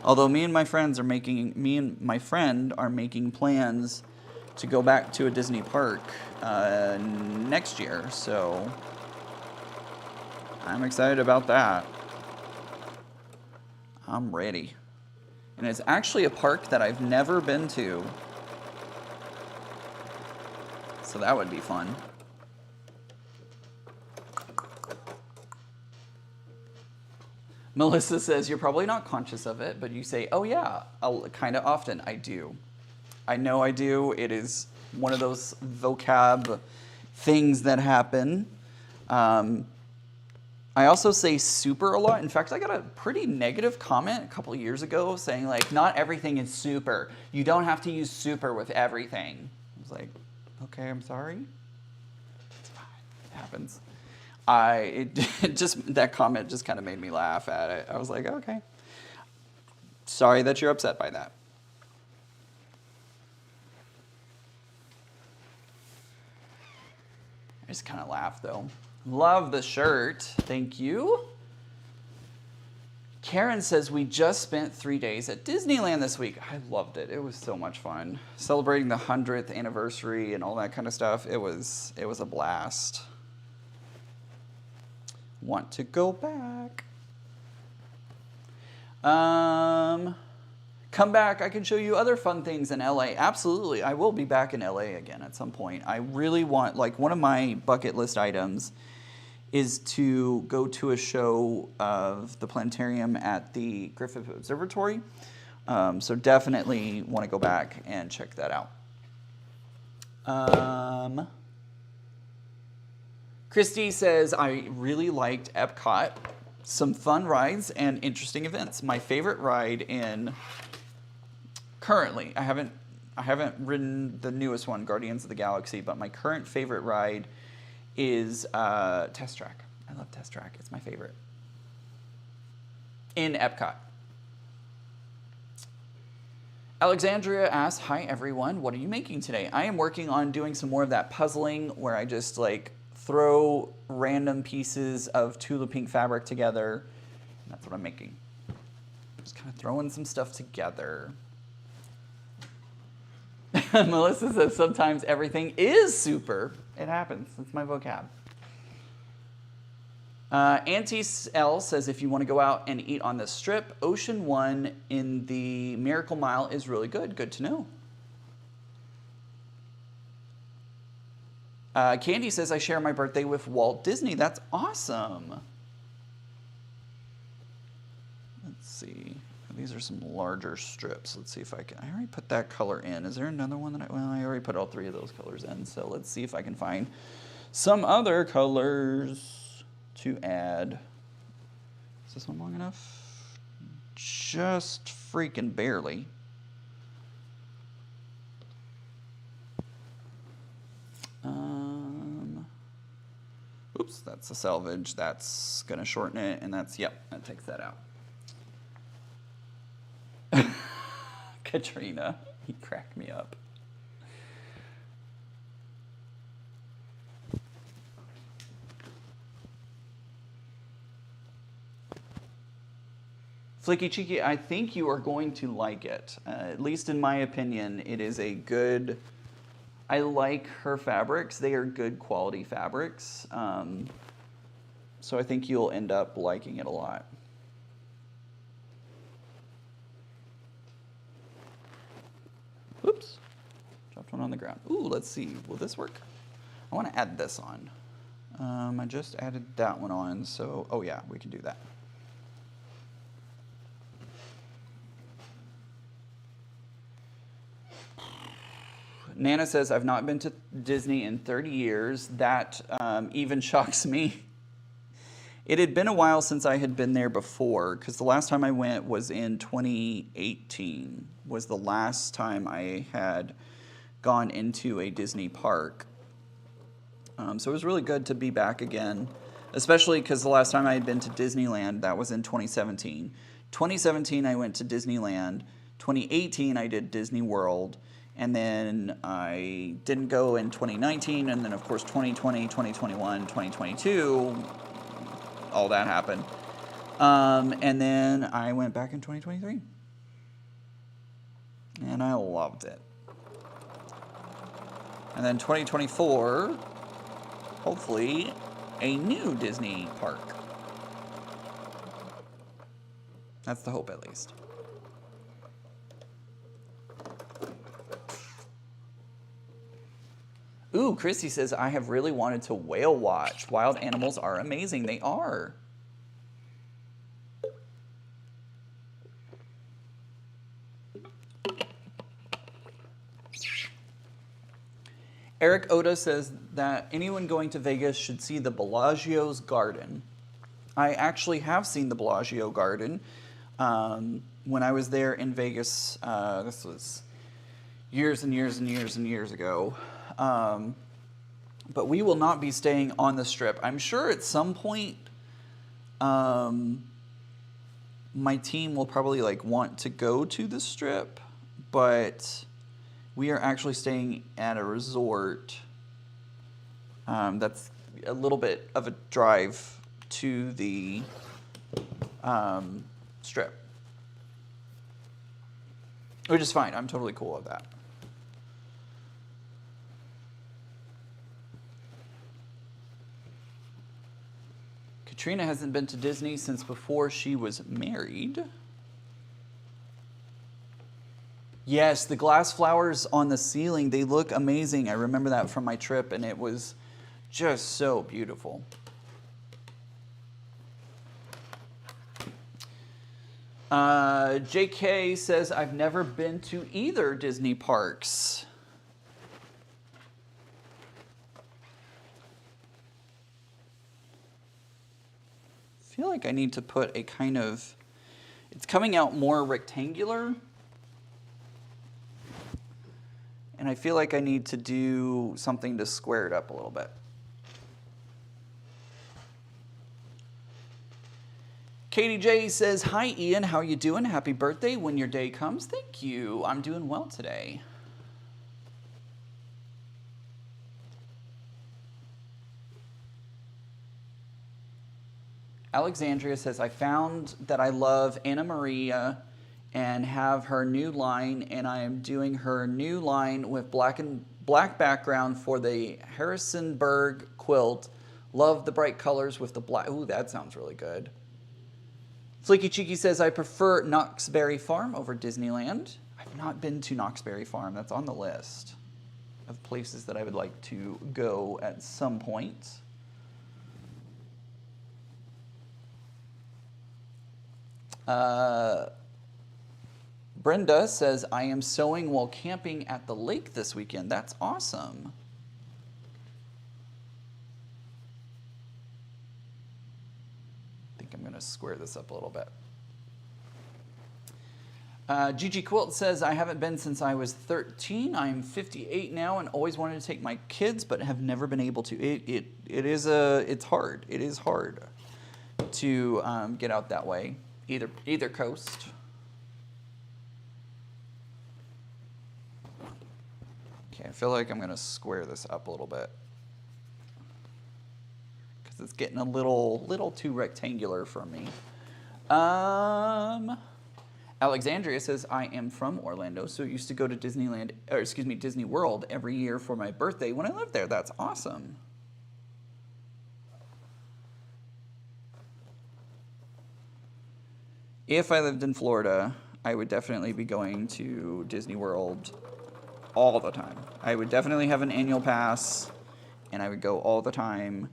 Although me and my friend are making plans to go back to a Disney park next year, so I'm excited about that. I'm ready. And it's actually a park that I've never been to, so that would be fun. Melissa says, you're probably not conscious of it, but you say, oh yeah, kind of often. I do. I know I do. It is one of those vocab things that happen. I also say super a lot. In fact, I got a pretty negative comment a couple years ago saying, like, not everything is super. You don't have to use super with everything. I was like, okay, I'm sorry. It's fine. It happens. That comment just kind of made me laugh at it. I was like, okay. Sorry that you're upset by that. I just kind of laughed though. Love the shirt. Thank you. Karen says, we just spent 3 days at Disneyland this week. I loved it. It was so much fun. Celebrating the 100th anniversary and all that kind of stuff. It was a blast. Want to go back. Come back. I can show you other fun things in LA. Absolutely. I will be back in LA again at some point. I really want, like, one of my bucket list items is to go to a show of the planetarium at the Griffith Observatory. So definitely want to go back and check that out. Christy says, I really liked Epcot. Some fun rides and interesting events. My favorite ride currently, I haven't ridden the newest one, Guardians of the Galaxy, but my current favorite ride is Test Track. I love Test Track. It's my favorite. In Epcot. Alexandria asks, hi everyone, what are you making today? I am working on doing some more of that puzzling where I just like throw random pieces of Tula Pink fabric together. And that's what I'm making. Just kind of throwing some stuff together. Melissa says sometimes everything is super. It happens. It's my vocab. Auntie L says if you want to go out and eat on the Strip, Ocean One in the Miracle Mile is really good. Good to know. Candy says I share my birthday with Walt Disney. That's awesome. Let's see. These are some larger strips. Let's see if I can. I already put that color in. Is there another one that I already put all 3 of those colors in. So let's see if I can find some other colors to add. Is this one long enough? Just freaking barely. Oops, that's a salvage. That's gonna shorten it, and that's, yep, that takes that out. Katrina, he cracked me up. Flicky Cheeky, I think you are going to like it. At least in my opinion, it is a good, I like her fabrics. They are good quality fabrics. So I think you'll end up liking it a lot. Oops, dropped one on the ground. Ooh, let's see, will this work? I want to add this on. I just added that one on, so, oh yeah, we can do that. Nana says, I've not been to Disney in 30 years. That even shocks me. It had been a while since I had been there before, because the last time I went was in 2018, was the last time I had gone into a Disney park. So it was really good to be back again, especially because the last time I had been to Disneyland, that was in 2017. 2017, I went to Disneyland. 2018, I did Disney World. And then I didn't go in 2019. And then, of course, 2020, 2021, 2022, all that happened. And then I went back in 2023. And I loved it. And then 2024, hopefully, a new Disney park. That's the hope, at least. Ooh, Christy says, I have really wanted to whale watch. Wild animals are amazing. They are. Eric Oda says that anyone going to Vegas should see the Bellagio's garden. I actually have seen the Bellagio garden. When I was there in Vegas, this was years and years and years and years ago. But we will not be staying on the Strip. I'm sure at some point my team will probably want to go to the Strip, but we are actually staying at a resort that's a little bit of a drive to the Strip, which is fine. I'm totally cool with that. Katrina hasn't been to Disney since before she was married. Yes, the glass flowers on the ceiling, they look amazing. I remember that from my trip, and it was just so beautiful. JK says, I've never been to either Disney parks. I feel like I need to put a kind of, it's coming out more rectangular. And I feel like I need to do something to square it up a little bit. Katie J says, hi Ian, how you doing? Happy birthday when your day comes. Thank you. I'm doing well today. Alexandria says, I found that I love Anna Maria and have her new line, and I am doing her new line with black background for the Harrisonburg quilt. Love the bright colors with the black. Ooh, that sounds really good. Flicky Cheeky says, I prefer Knoxbury Farm over Disneyland. I've not been to Knoxbury Farm. That's on the list of places that I would like to go at some point. Brenda says, I am sewing while camping at the lake this weekend. That's awesome. I think I'm going to square this up a little bit. Gigi Quilt says, I haven't been since I was 13. I'm 58 now and always wanted to take my kids, but have never been able to. It's hard. It is hard to get out that way, either coast. Okay, I feel like I'm going to square this up a little bit because it's getting a little too rectangular for me. Alexandria says, I am from Orlando, so I used to go to Disney World every year for my birthday when I lived there. That's awesome. If I lived in Florida, I would definitely be going to Disney World all the time. I would definitely have an annual pass, and I would go all the time,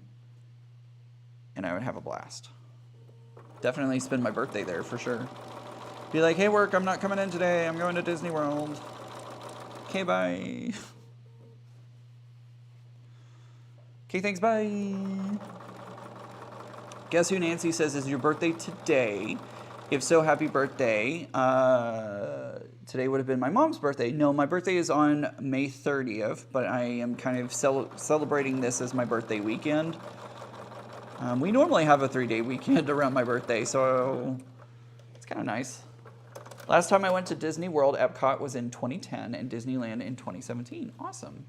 and I would have a blast. Definitely spend my birthday there for sure. Be like, hey, work, I'm not coming in today. I'm going to Disney World. Okay, bye. Okay, thanks, bye. Guess who Nancy says is your birthday today? If so, happy birthday. Today would have been my mom's birthday. No, my birthday is on May 30th, but I am kind of celebrating this as my birthday weekend. We normally have a 3-day weekend around my birthday, so it's kind of nice. Last time I went to Disney World, Epcot was in 2010 and Disneyland in 2017. Awesome.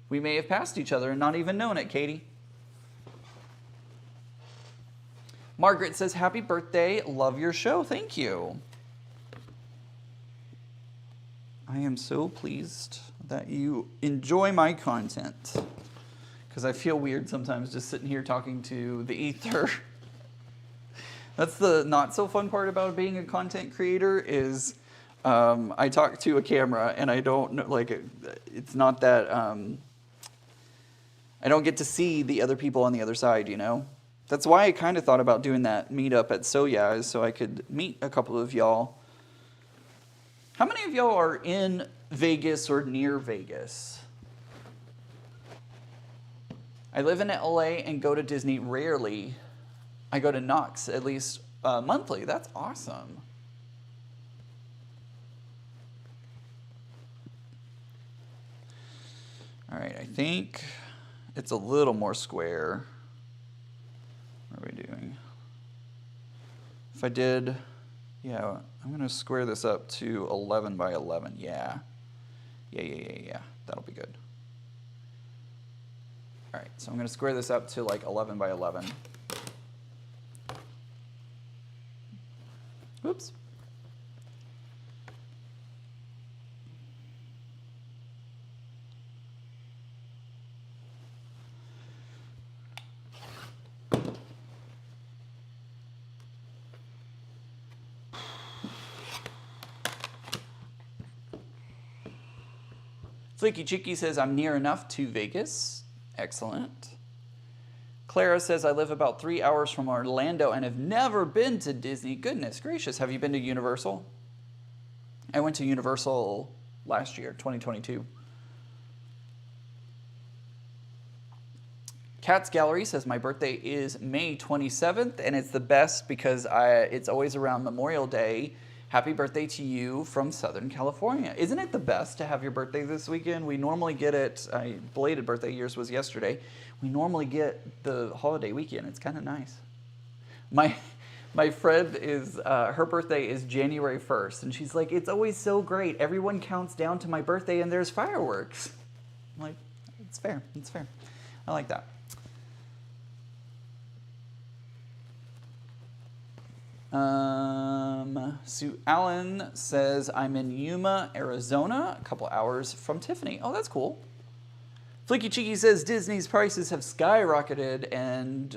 We may have passed each other and not even known it, Katie. Margaret says, happy birthday. Love your show. Thank you. I am so pleased that you enjoy my content, because I feel weird sometimes just sitting here talking to the ether. That's the not so fun part about being a content creator is I talk to a camera and I don't know, like, it's not that, I don't get to see the other people on the other side, you know? That's why I kind of thought about doing that meetup at Soya, is so I could meet a couple of y'all. How many of y'all are in Vegas or near Vegas? I live in LA and go to Disney rarely. I go to Knox at least monthly. That's awesome. All right, I think it's a little more square. What are we doing? If I did, yeah, I'm going to square this up to 11 by 11. Yeah. Yeah. That'll be good. All right, so I'm going to square this up to like 11 by 11. Whoops. Flicky Chicky says, I'm near enough to Vegas. Excellent. Clara says, I live about 3 hours from Orlando and have never been to Disney. Goodness gracious, have you been to Universal? I went to Universal last year, 2022. Cat's Gallery says, my birthday is May 27th, and it's the best because it's always around Memorial Day. Happy birthday to you from Southern California. Isn't it the best to have your birthday this weekend? We normally get it, belated birthday, yours was yesterday. We normally get the holiday weekend. It's kind of nice. My friend is, her birthday is January 1st, and she's like, it's always so great. Everyone counts down to my birthday and there's fireworks. I'm like, it's fair, it's fair. I like that. Sue Allen says, I'm in Yuma, Arizona, a couple hours from Tiffany. Oh, that's cool. Flicky Cheeky says, Disney's prices have skyrocketed and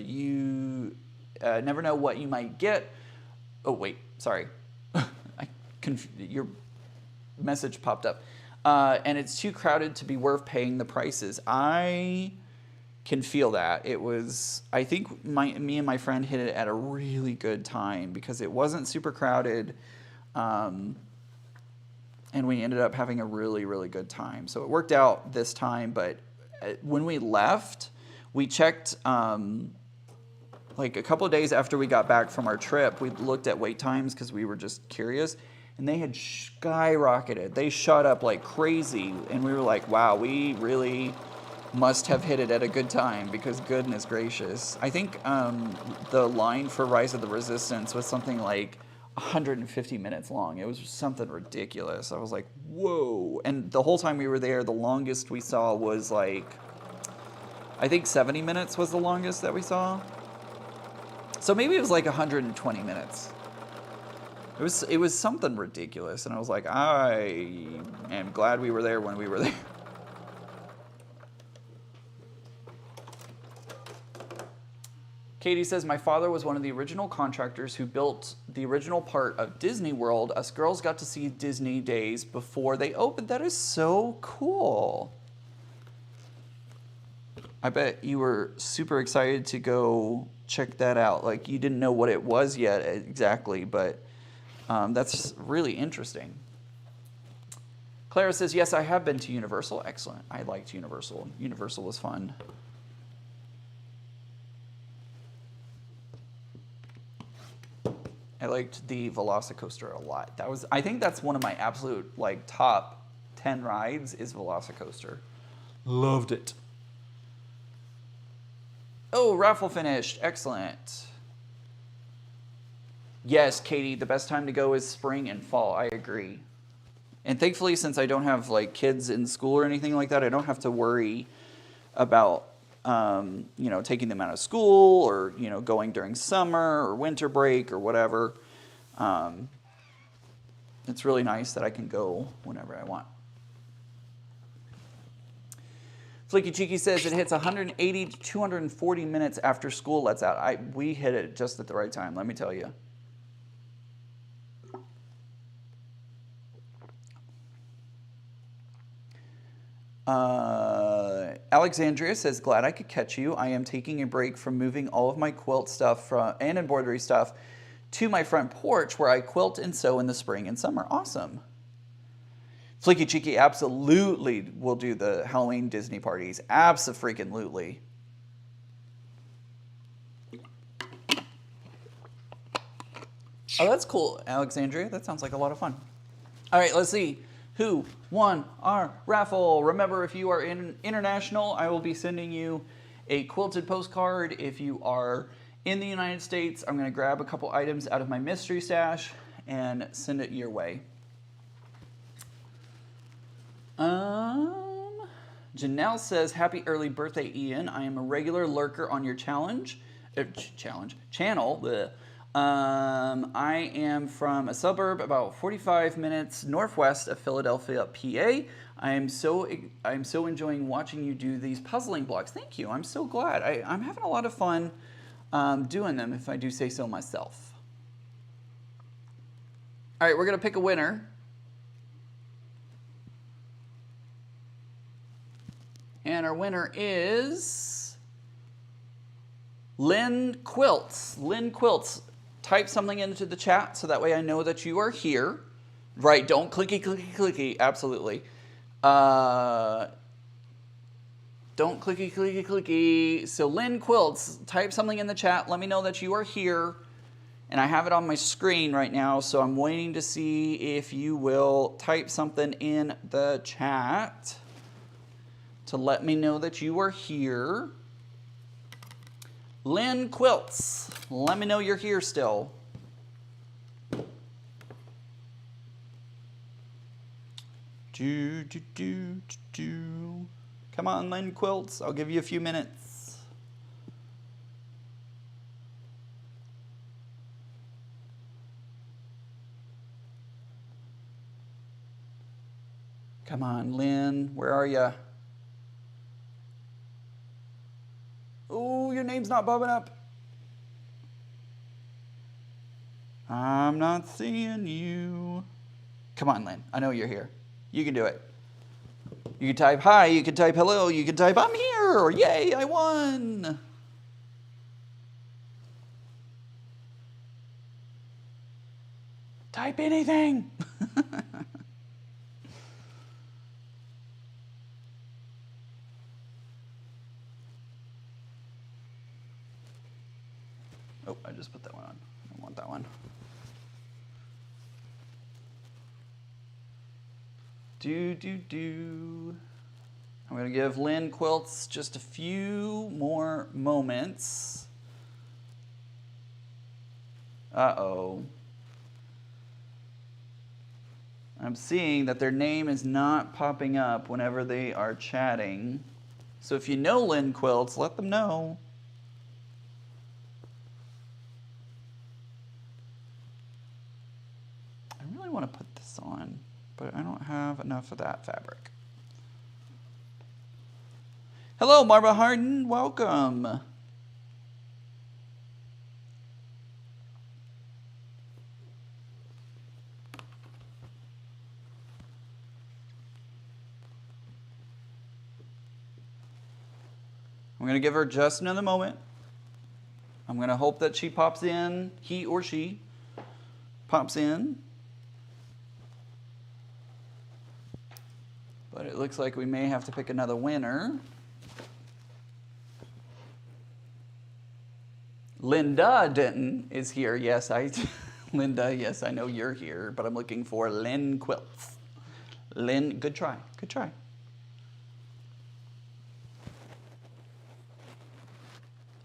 you never know what you might get. Oh, wait, sorry. Your message popped up. And it's too crowded to be worth paying the prices. I can feel that. It was, I think me and my friend hit it at a really good time because it wasn't super crowded, and we ended up having a really, really good time. So it worked out this time, but when we left, we checked, like a couple of days after we got back from our trip, we looked at wait times because we were just curious, and they had skyrocketed. They shot up like crazy, and we were like, wow, we really must have hit it at a good time because goodness gracious. I think the line for Rise of the Resistance was something like 150 minutes long. It was something ridiculous. I was like, whoa. And the whole time we were there, the longest we saw was like, I think 70 minutes was the longest that we saw. So maybe it was like 120 minutes. It was something ridiculous. And I was like, I am glad we were there when we were there. Katie says, my father was one of the original contractors who built the original part of Disney World. Us girls got to see Disney days before they opened. That is so cool. I bet you were super excited to go check that out. Like, you didn't know what it was yet exactly, but that's really interesting. Clara says, yes, I have been to Universal. Excellent. I liked Universal. Universal was fun. I liked the Velocicoaster a lot. I think that's one of my absolute like top 10 rides is Velocicoaster. Loved it. Oh, raffle finished. Excellent. Yes, Katie, the best time to go is spring and fall. I agree. And thankfully, since I don't have like kids in school or anything like that, I don't have to worry about taking them out of school or, going during summer or winter break or whatever. It's really nice that I can go whenever I want. Flicky Cheeky says it hits 180 to 240 minutes after school lets out. We hit it just at the right time, let me tell you. Alexandria says, glad I could catch you. I am taking a break from moving all of my quilt stuff and embroidery stuff to my front porch where I quilt and sew in the spring and summer. Awesome. Flicky Cheeky absolutely will do the Halloween Disney parties. Abso-freaking-lutely. Oh, that's cool, Alexandria. That sounds like a lot of fun. All right, let's see who won our raffle. Remember, if you are international, I will be sending you a quilted postcard. If you are in the United States, I'm going to grab a couple items out of my mystery stash and send it your way. Janelle says, happy early birthday, Ian. I am a regular lurker on your channel. Bleh. I am from a suburb about 45 minutes northwest of Philadelphia, PA. I'm so enjoying watching you do these puzzling blocks. Thank you. I'm so glad. I'm having a lot of fun doing them, if I do say so myself. All right, we're going to pick a winner. And our winner is Lynn Quilts. Lynn Quilts, type something into the chat so that way I know that you are here. Right, don't clicky, clicky, clicky. Absolutely. Don't clicky, clicky, clicky. So Lynn Quilts, type something in the chat. Let me know that you are here. And I have it on my screen right now, so I'm waiting to see if you will type something in the chat to let me know that you are here. Lynn Quilts, let me know you're here still. Come on, Lynn Quilts, I'll give you a few minutes. Come on, Lynn, where are you? Oh, your name's not bobbing up. I'm not seeing you. Come on, Lynn. I know you're here. You can do it. You can type hi, you can type hello, you can type I'm here, or yay, I won. Type anything. Oh, I just put that one on. I don't want that one. I'm going to give Lynn Quilts just a few more moments. Uh-oh. I'm seeing that their name is not popping up whenever they are chatting. So if you know Lynn Quilts, let them know. I really want to put this on, but I don't have enough of that fabric. Hello, Marva Harden. Welcome. I'm going to give her just another moment. I'm going to hope that she pops in, he or she pops in. But it looks like we may have to pick another winner. Linda Denton is here. Yes, Linda, yes, I know you're here, but I'm looking for Lynn Quilts. Lynn, good try, good try.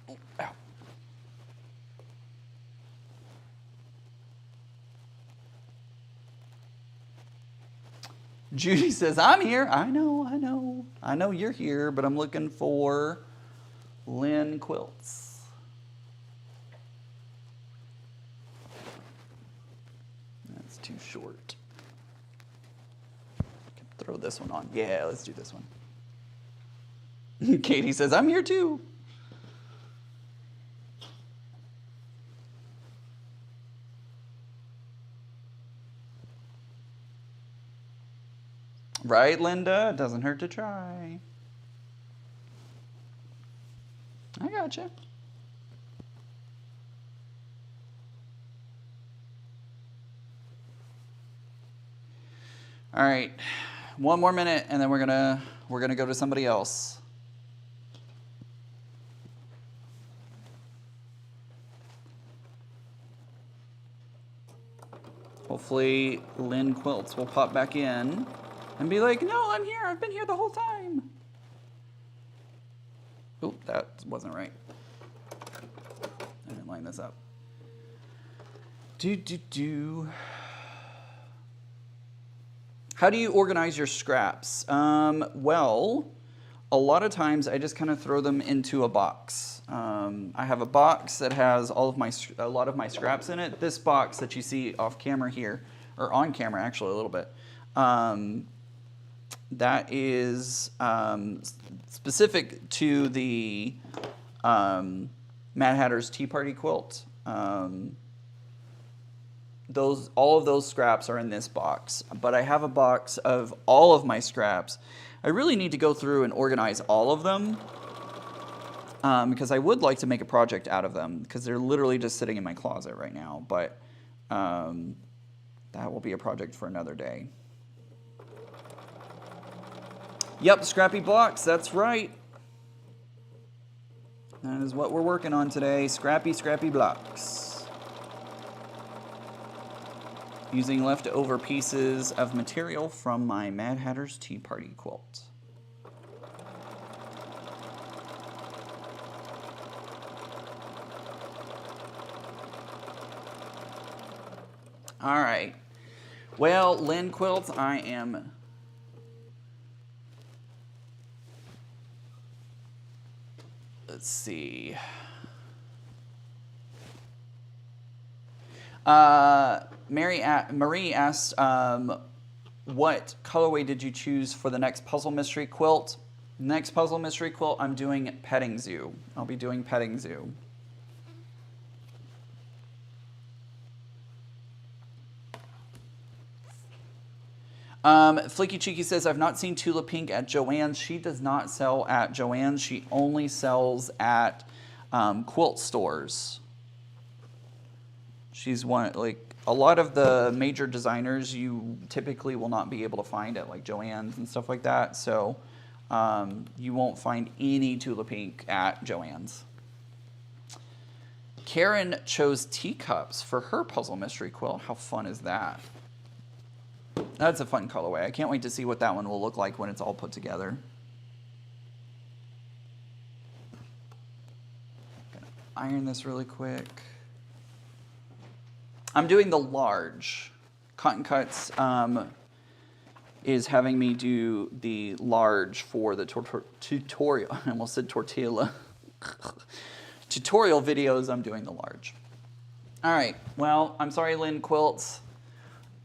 Oh, ow. Judy says, I'm here. I know you're here, but I'm looking for Lynn Quilts. That's too short. Throw this one on. Yeah, let's do this one. Katie says, I'm here too. Right, Linda? It doesn't hurt to try. I gotcha. All right. One more minute, and then we're gonna go to somebody else. Hopefully, Lynn Quilts will pop back in and be like, "No, I'm here. I've been here the whole time." Oh, that wasn't right. I didn't line this up. How do you organize your scraps? Well, a lot of times I just kind of throw them into a box. I have a box that has a lot of my scraps in it. This box that you see off camera here, or on camera actually a little bit, that is specific to the Mad Hatter's Tea Party quilt. All of those scraps are in this box, but I have a box of all of my scraps. I really need to go through and organize all of them because I would like to make a project out of them because they're literally just sitting in my closet right now, but that will be a project for another day. Yep, Scrappy blocks, that's right. That is what we're working on today, Scrappy blocks. Using leftover pieces of material from my Mad Hatter's Tea Party quilt. All right. Well, Lynn Quilts, I am... Let's see. Marie asked, what colorway did you choose for the next Puzzle Mystery quilt? Next Puzzle Mystery quilt, I'm doing Petting Zoo. I'll be doing Petting Zoo. Flicky Cheeky says, I've not seen Tula Pink at Joann's. She does not sell at Joann's. She only sells at quilt stores. She's one, like, a lot of the major designers you typically will not be able to find at, like, Joann's and stuff like that. So you won't find any Tula Pink at Joann's. Karen chose teacups for her Puzzle Mystery quilt. How fun is that? That's a fun colorway. I can't wait to see what that one will look like when it's all put together. Gonna iron this really quick. I'm doing the large. Cotton Cuts is having me do the large for the tutorial. I almost said tortilla. Tutorial videos, I'm doing the large. All right, well, I'm sorry, Lynn Quilts.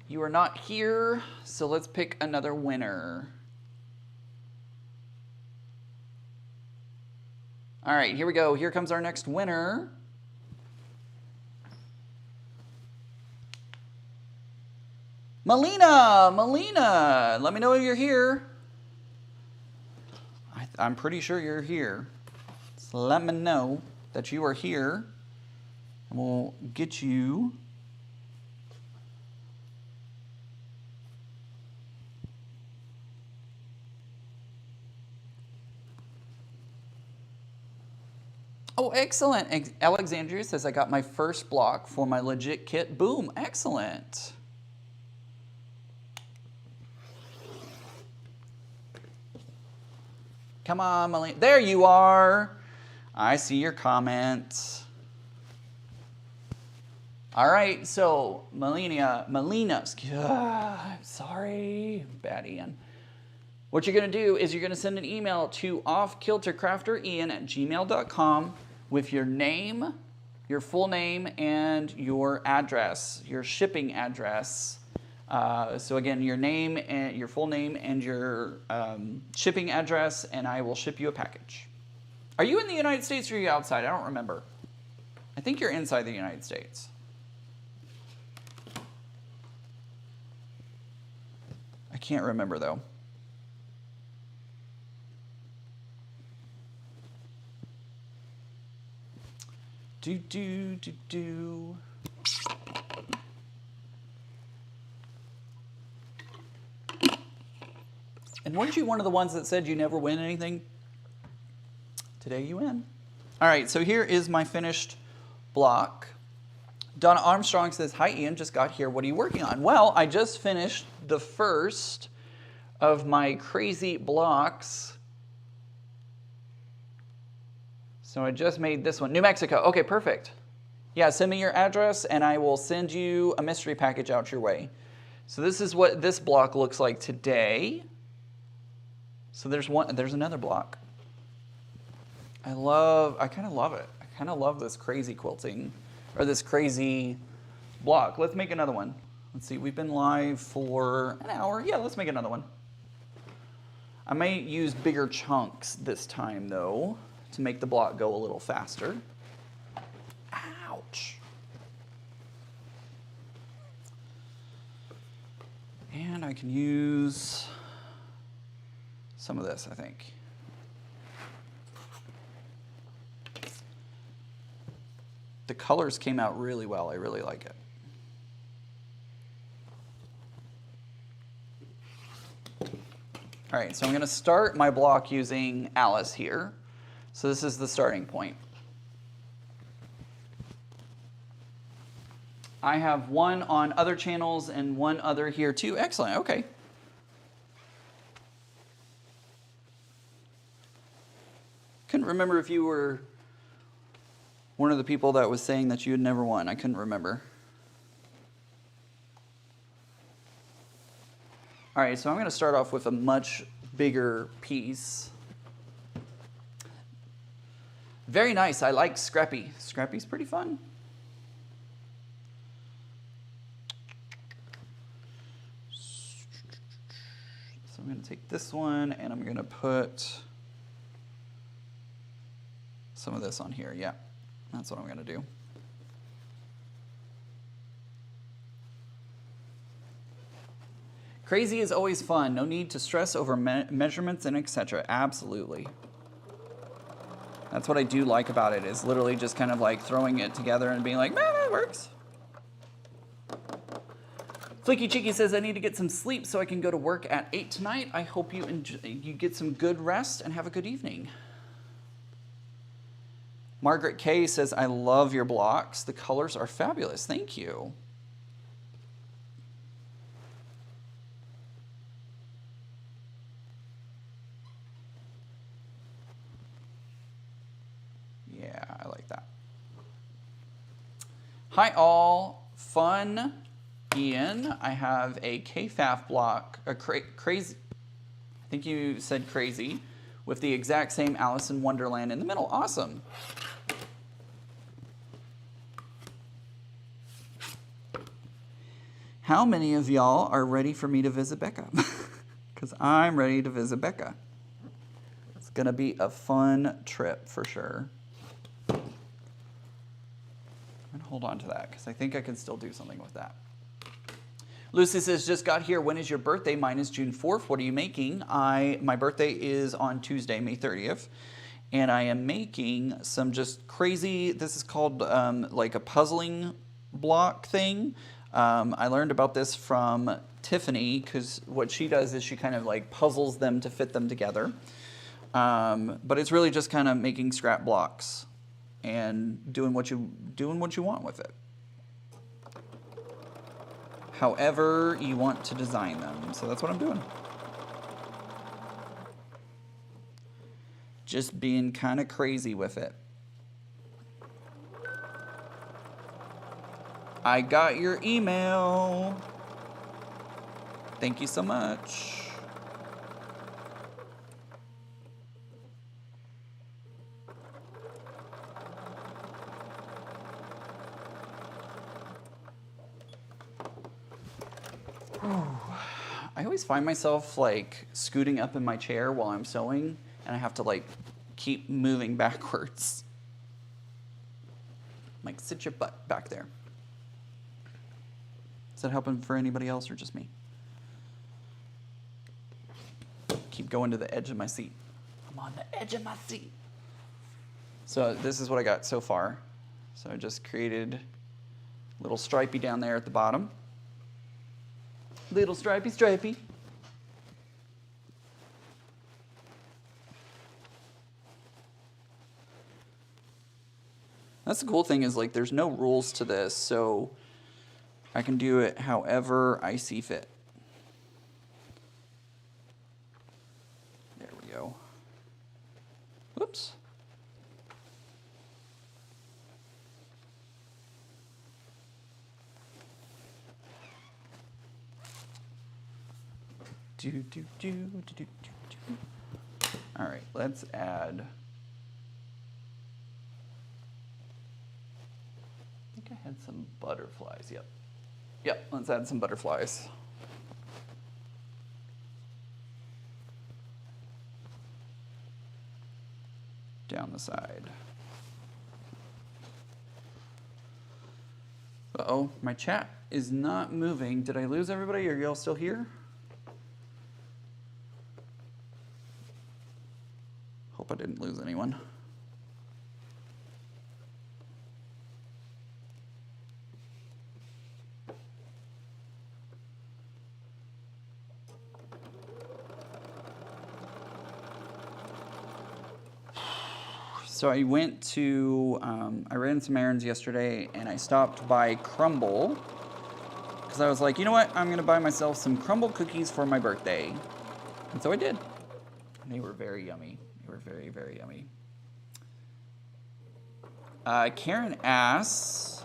You are not here, so let's pick another winner. All right, here we go. Here comes our next winner. Melina, let me know you're here. I'm pretty sure you're here. So let me know that you are here, and we'll get you Oh, excellent. Alexandria says, I got my first block for my legit kit. Boom. Excellent. Come on, Melina. There you are. I see your comment. All right, so Melina, sorry, bad Ian. What you're going to do is you're going to send an email to offkiltercrafterian@gmail.com with your name, your full name, and your address, your shipping address. So again, your name and your full name and your shipping address, and I will ship you a package. Are you in the United States or are you outside? I don't remember. I think you're inside the United States. I can't remember though. Do. And weren't you one of the ones that said you never win anything? Today you win. All right, so here is my finished block. Donna Armstrong says, hi Ian, just got here. What are you working on? Well, I just finished the first of my crazy blocks. So I just made this one. New Mexico. Okay, perfect. Yeah, send me your address and I will send you a mystery package out your way. So this is what this block looks like today. So there's another block. I kind of love it. I kind of love this crazy quilting, or this crazy block. Let's make another one. Let's see, we've been live for an hour. Yeah, let's make another one. I may use bigger chunks this time though, to make the block go a little faster. Ouch. And I can use some of this, I think. The colors came out really well. I really like it. All right, so I'm going to start my block using Alice here. So this is the starting point. I have one on other channels and one other here too. Excellent, okay. Couldn't remember if you were one of the people that was saying that you had never won. I couldn't remember. All right, so I'm going to start off with a much bigger piece. Very nice. I like Scrappy. Scrappy's pretty fun. So I'm going to take this one and I'm going to put some of this on here. Yeah, that's what I'm going to do. Crazy is always fun. No need to stress over measurements and etc. Absolutely. That's what I do like about it, is literally just kind of like throwing it together and being like, man, that works. Flicky Cheeky says, I need to get some sleep so I can go to work at 8 tonight. I hope you get some good rest and have a good evening. Margaret K says, I love your blocks. The colors are fabulous. Thank you. Yeah, I like that. Hi all, fun Ian. I have a KFAF block, a crazy, I think you said crazy, with the exact same Alice in Wonderland in the middle. Awesome. How many of y'all are ready for me to visit Becca? Because I'm ready to visit Becca. It's going to be a fun trip for sure. I'm going to hold on to that because I think I can still do something with that. Lucy says, just got here. When is your birthday? Mine is June 4th. What are you making? My birthday is on Tuesday, May 30th. and I am making some just crazy, this is called like a puzzling block thing. I learned about this from Tiffany, because what she does is she kind of like puzzles them to fit them together. But it's really just kind of making scrap blocks and doing what you want with it. However you want to design them. So that's what I'm doing. Just being kind of crazy with it. I got your email. Thank you so much. I always find myself like scooting up in my chair while I'm sewing, and I have to like keep moving backwards. Like, sit your butt back there. Is that helping for anybody else or just me? Keep going to the edge of my seat. I'm on the edge of my seat. So this is what I got so far. So I just created a little stripey down there at the bottom. Little stripey, stripey. That's the cool thing is like there's no rules to this, so I can do it however I see fit. There we go. Whoops. All right, let's add. I think I had some butterflies. Yep, let's add some butterflies. Down the side. Uh-oh, my chat is not moving. Did I lose everybody? Are y'all still here? Hope I didn't lose anyone. So I went to, I ran some errands yesterday and I stopped by Crumble because I was like, you know what? I'm going to buy myself some Crumble cookies for my birthday. And so I did. And they were very yummy. They were very, very yummy. Karen asks,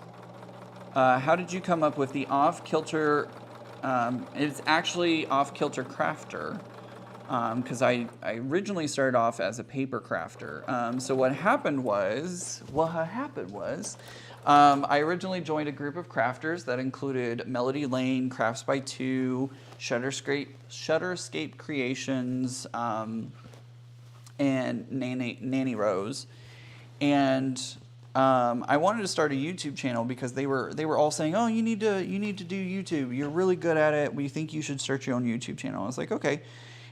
how did you come up with the off-kilter, it's actually off-kilter crafter. Because I originally started off as a paper crafter. So what happened was, I originally joined a group of crafters that included Melody Lane, Crafts by Two, Shutterscape Creations, and Nanny Rose. And I wanted to start a YouTube channel because they were all saying, oh, you need to do YouTube. You're really good at it. We think you should start your own YouTube channel. I was like, okay.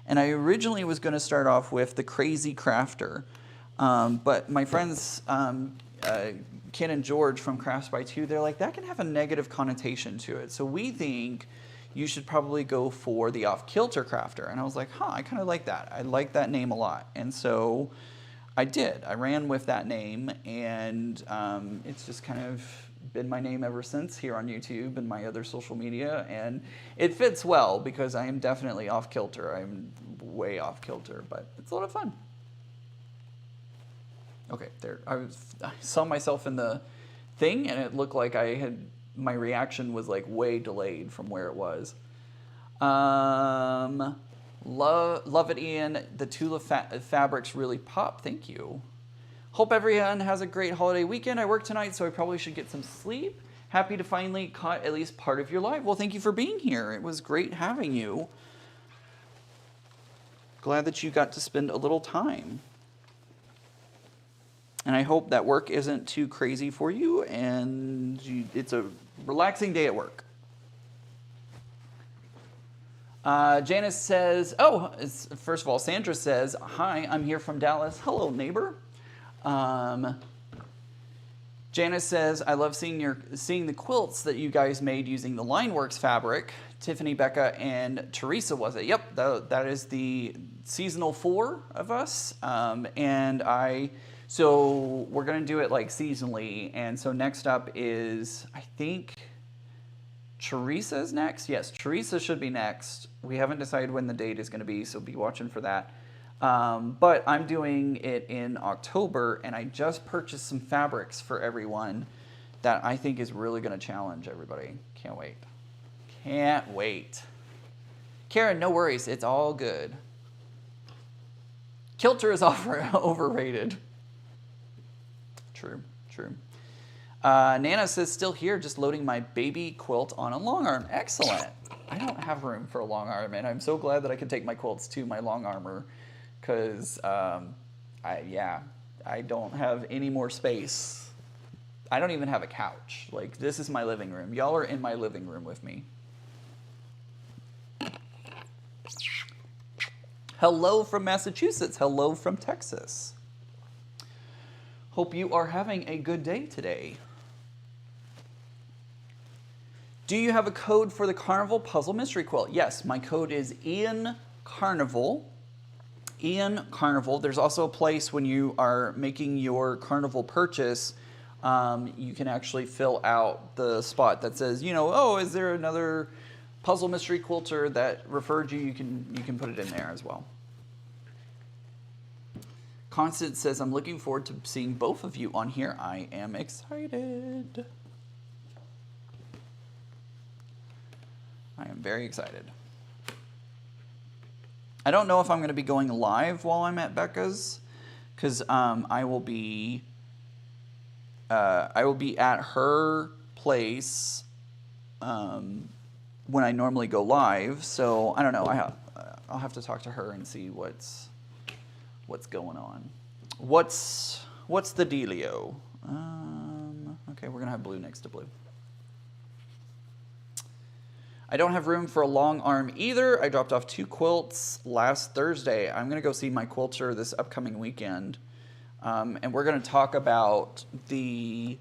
And I originally was going to start off with the Crazy Crafter, but my friends Ken and George from Crafts by Two, they're like, that can have a negative connotation to it. So we think you should probably go for the Off-Kilter Crafter. And I was like, I kind of like that. I like that name a lot. And so I did. I ran with that name, and it's just kind of been my name ever since here on YouTube and my other social media, and it fits well because I am definitely off kilter. I'm way off kilter, but it's a lot of fun. Okay, there. I saw myself in the thing, and it looked like my reaction was like way delayed from where it was. Love it, Ian. The Tula fabrics really pop. Thank you. Hope everyone has a great holiday weekend. I work tonight, so I probably should get some sleep. Happy to finally caught at least part of your live. Well, thank you for being here. It was great having you. Glad that you got to spend a little time. And I hope that work isn't too crazy for you, and it's a relaxing day at work. Janice says, oh, first of all, Sandra says, hi, I'm here from Dallas. Hello, neighbor. Janice says, I love seeing the quilts that you guys made using the Lineworks fabric. Tiffany, Becca, and Teresa, was it? Yep, that is the seasonal 4 of us. So we're going to do it like seasonally. And so next up is, I think, Teresa's next. Yes, Teresa should be next. We haven't decided when the date is going to be, so be watching for that. But I'm doing it in October, and I just purchased some fabrics for everyone that I think is really going to challenge everybody. Can't wait. Can't wait. Karen, no worries. It's all good. Kilter is overrated. True, true. Nana says, still here, just loading my baby quilt on a long arm. Excellent. I don't have room for a long arm, and I'm so glad that I can take my quilts to my long armor, because I don't have any more space. I don't even have a couch. Like, this is my living room. Y'all are in my living room with me. Hello from Massachusetts. Hello from Texas. Hope you are having a good day today. Do you have a code for the Carnival Puzzle Mystery Quilt? Yes, my code is Ian Carnival. Ian Carnival. There's also a place when you are making your Carnival purchase, you can actually fill out the spot that says, you know, oh, is there another puzzle mystery quilter that referred you? You can put it in there as well. Constance says, I'm looking forward to seeing both of you on here. I am excited. I am very excited. I don't know if I'm going to be going live while I'm at Becca's, because I will be at her place when I normally go live. So I don't know. I'll have to talk to her and see what's going on. What's the dealio? Okay, we're gonna have blue next to blue. I don't have room for a long arm either. I dropped off 2 quilts last Thursday. I'm going to go see my quilter this upcoming weekend. And we're going to talk about the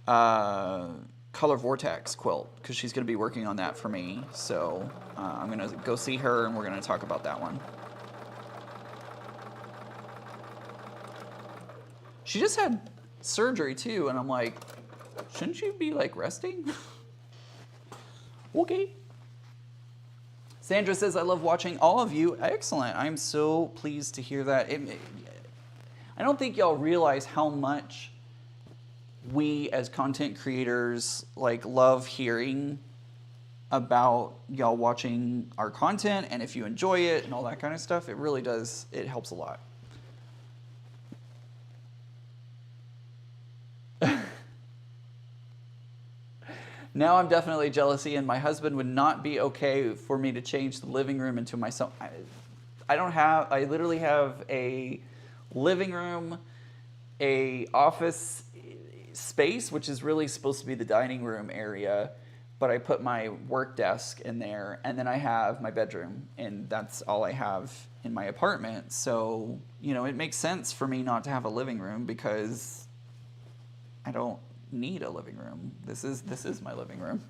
Color Vortex quilt, because she's going to be working on that for me. So I'm going to go see her, and we're going to talk about that one. She just had surgery too, and I'm like, shouldn't you be like resting? Okay. Sandra says, I love watching all of you. Excellent. I'm so pleased to hear that. I don't think y'all realize how much we as content creators like love hearing about y'all watching our content, and if you enjoy it and all that kind of stuff. It really does. It helps a lot. Now I'm definitely jealousy, and my husband would not be okay for me to change the living room into my son. I literally have a living room, a office space, which is really supposed to be the dining room area, but I put my work desk in there, and then I have my bedroom, and that's all I have in my apartment. So, you know, it makes sense for me not to have a living room, because I don't need a living room. This is my living room.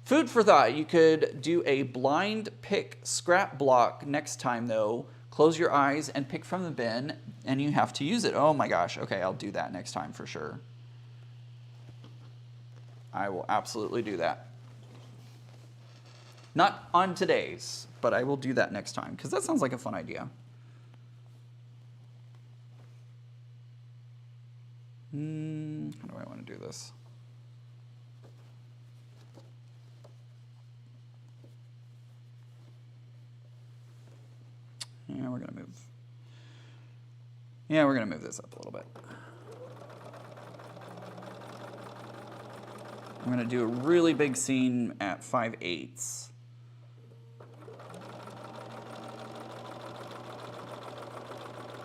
Food for thought. You could do a blind pick scrap block next time, though. Close your eyes and pick from the bin, and you have to use it. Oh my gosh. Okay, I'll do that next time for sure. I will absolutely do that. Not on today's, but I will do that next time, because that sounds like a fun idea. How do I want to do this? Yeah, we're going to move this up a little bit. I'm going to do a really big scene at 5/8.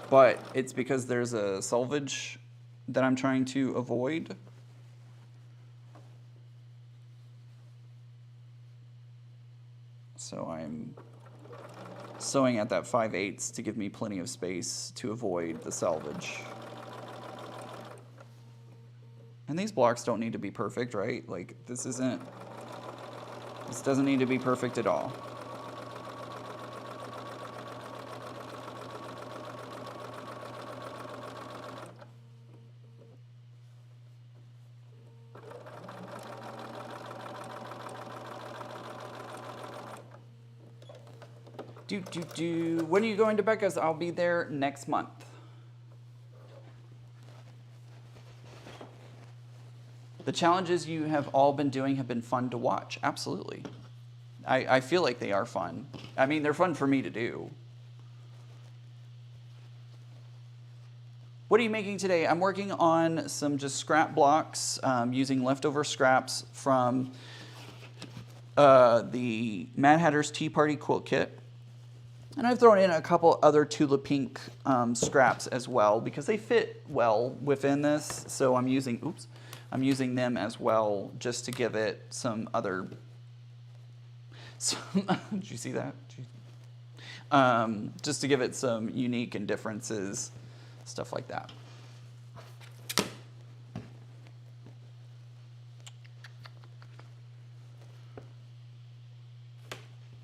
But it's because there's a selvage that I'm trying to avoid. sewing at that 5/8 to give me plenty of space to avoid the selvage. And these blocks don't need to be perfect, right? Like, this doesn't need to be perfect at all. When are you going to Becca's? I'll be there next month. The challenges you have all been doing have been fun to watch. Absolutely. I feel like they are fun. I mean, they're fun for me to do. What are you making today? I'm working on some just scrap blocks using leftover scraps from the Mad Hatter's Tea Party Quilt Kit. And I've thrown in a couple other Tula Pink scraps as well because they fit well within this. So I'm using them as well just to give it some other. Did you see that? Just to give it some unique and differences, stuff like that.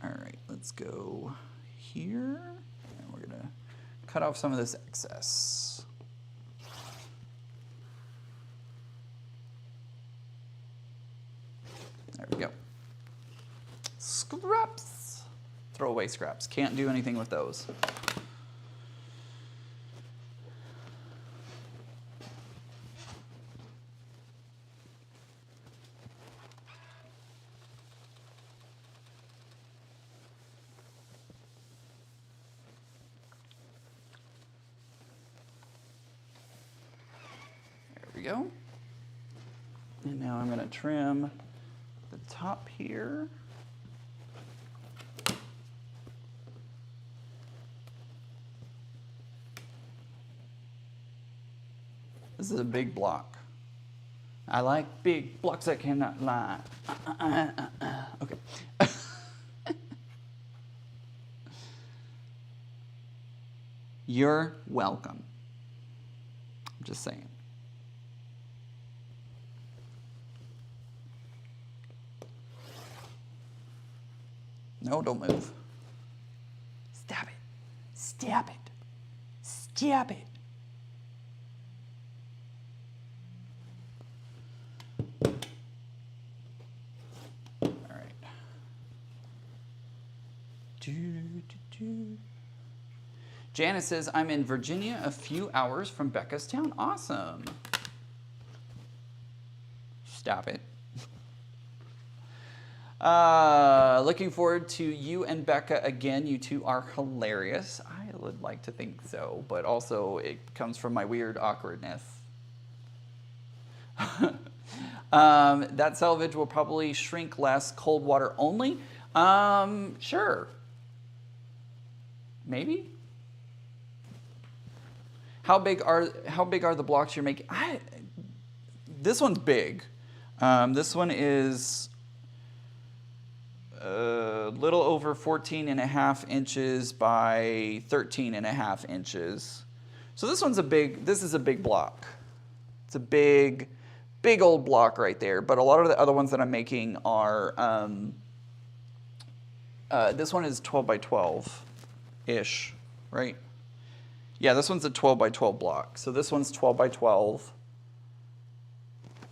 All right, let's go here, and we're gonna cut off some of this excess. There we go. Scraps. Throw away scraps. Can't do anything with those. Go. And now I'm going to trim the top here. This is a big block. I like big blocks that cannot lie. Okay. You're welcome. I'm just saying. No, don't move. Stab it. Stab it. Stab it. All right. Janice says, I'm in Virginia a few hours from Becca's town. Awesome. Stop it. Looking forward to you and Becca again. You two are hilarious. I would like to think so, but also it comes from my weird awkwardness. That selvage will probably shrink less, cold water only. Sure. Maybe. How big are the blocks you're making? This one's big. This one is a little over 14.5 inches by 13.5 inches. So this is a big block. It's a big old block right there. But a lot of the other ones that I'm making are, this one is 12 by 12-ish, right? Yeah, this one's a 12 by 12 block. So this one's 12 by 12.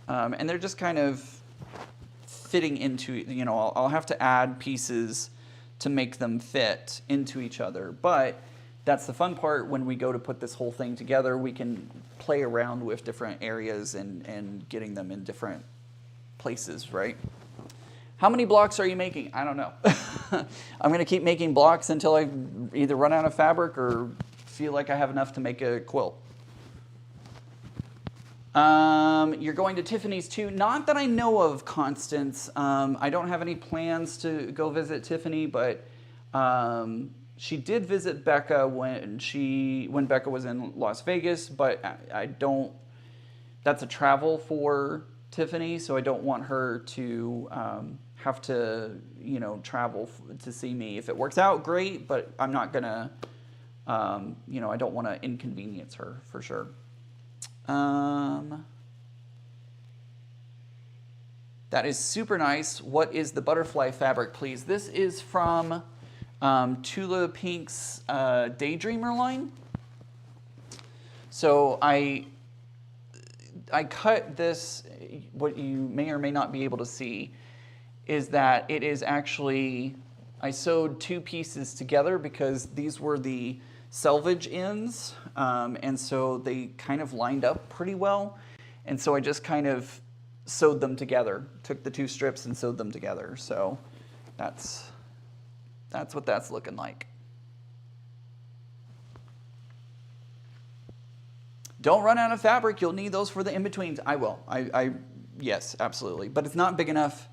And they're just kind of fitting into, I'll have to add pieces to make them fit into each other. But that's the fun part. When we go to put this whole thing together, we can play around with different areas and getting them in different places, right? How many blocks are you making? I don't know. I'm going to keep making blocks until I either run out of fabric or feel like I have enough to make a quilt. You're going to Tiffany's too? Not that I know of, Constance. I don't have any plans to go visit Tiffany, but she did visit Becca when Becca was in Las Vegas, but I don't, that's a travel for Tiffany, so I don't want her to have to, you know, travel to see me. If it works out, great, but I'm not gonna, you know, I don't want to inconvenience her for sure. That is super nice. What is the butterfly fabric, please? This is from Tula Pink's Daydreamer line. So I cut this. What you may or may not be able to see is that it is actually, I sewed two pieces together because these were the selvage ends, and so they kind of lined up pretty well. And so I just kind of sewed them together, took the two strips and sewed them together. So that's what that's looking like. Don't run out of fabric. You'll need those for the in-betweens. I will. Yes, absolutely. But it's not big enough.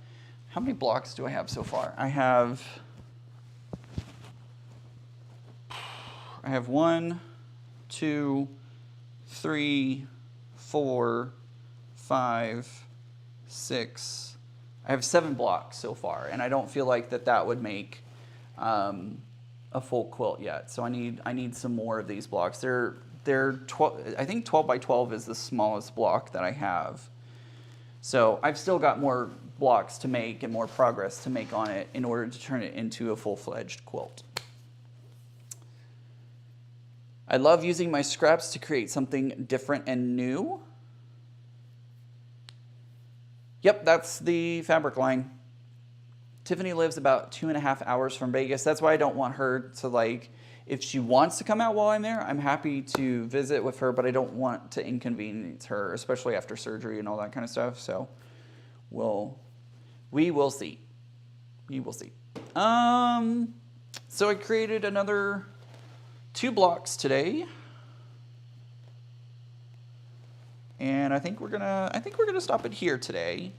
How many blocks do I have so far? I have 1, 2, 3, 4, 5, 6. I have 7 blocks so far, and I don't feel like that would make a full quilt yet. So I need some more of these blocks. They're 12. I think 12 by 12 is the smallest block that I have. So I've still got more blocks to make and more progress to make on it in order to turn it into a full-fledged quilt. I love using my scraps to create something different and new. Yep, that's the fabric line. Tiffany lives about 2.5 hours from Vegas. That's why I don't want her to, like, if she wants to come out while I'm there, I'm happy to visit with her, but I don't want to inconvenience her, especially after surgery and all that kind of stuff. So we will see. We will see. So I created another 2 blocks today. And I think we're gonna stop it here today.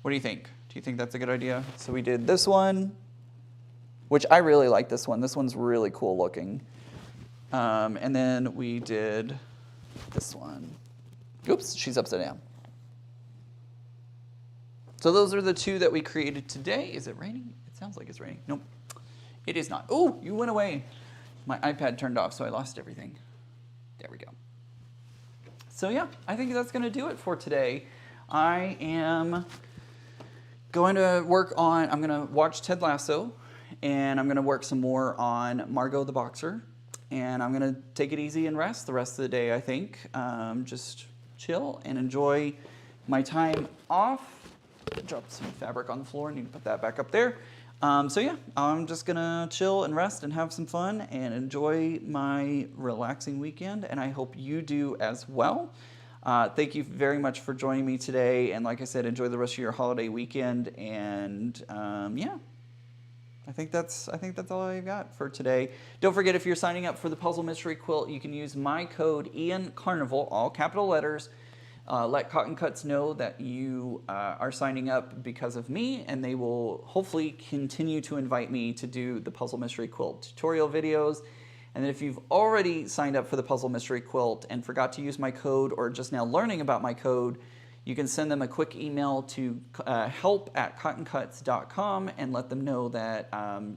What do you think? Do you think that's a good idea? So we did this one, which I really like this one. This one's really cool looking. And then we did this one. Oops, she's upside down. So those are the 2 that we created today. Is it raining? It sounds like it's raining. Nope, it is not. Oh, you went away. My iPad turned off, so I lost everything. There we go. So yeah, I think that's gonna do it for today. I am going to work on, I'm gonna watch Ted Lasso, and I'm gonna work some more on Margot the Boxer, and I'm gonna take it easy and rest the rest of the day, I think. Just chill and enjoy my time off. Dropped some fabric on the floor, need to put that back up there. So yeah, I'm just gonna chill and rest and have some fun and enjoy my relaxing weekend, and I hope you do as well. Thank you very much for joining me today, and like I said, enjoy the rest of your holiday weekend, and yeah. I think that's all I've got for today. Don't forget, if you're signing up for the Puzzle Mystery Quilt, you can use my code IANCarnival, all capital letters. Let Cotton Cuts know that you are signing up because of me, and they will hopefully continue to invite me to do the Puzzle Mystery Quilt tutorial videos. And then if you've already signed up for the Puzzle Mystery Quilt and forgot to use my code, or just now learning about my code, you can send them a quick email to help@cottoncuts.com and let them know that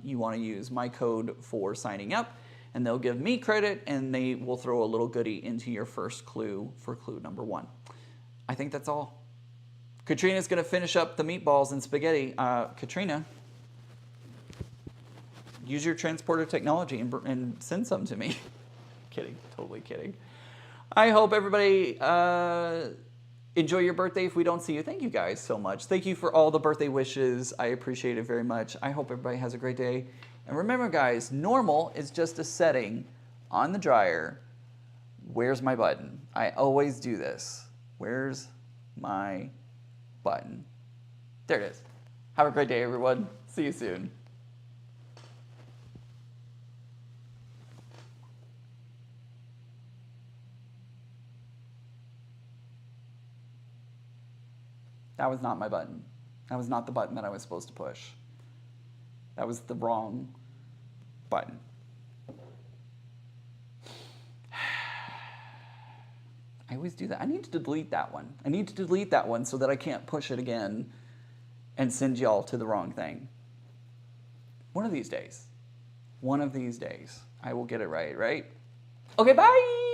you want to use my code for signing up, and they'll give me credit, and they will throw a little goodie into your first clue for clue number 1. I think that's all. Katrina's going to finish up the meatballs and spaghetti. Katrina, use your transporter technology and send some to me. Kidding, totally kidding. I hope everybody enjoy your birthday if we don't see you. Thank you guys so much. Thank you for all the birthday wishes. I appreciate it very much. I hope everybody has a great day. And remember, guys, normal is just a setting on the dryer. Where's my button? I always do this. Where's my button? There it is. Have a great day, everyone. See you soon. That was not my button. That was not the button that I was supposed to push. That was the wrong button. I always do that. I need to delete that one. I need to delete that one so that I can't push it again and send y'all to the wrong thing. One of these days, I will get it right, right? Okay, bye.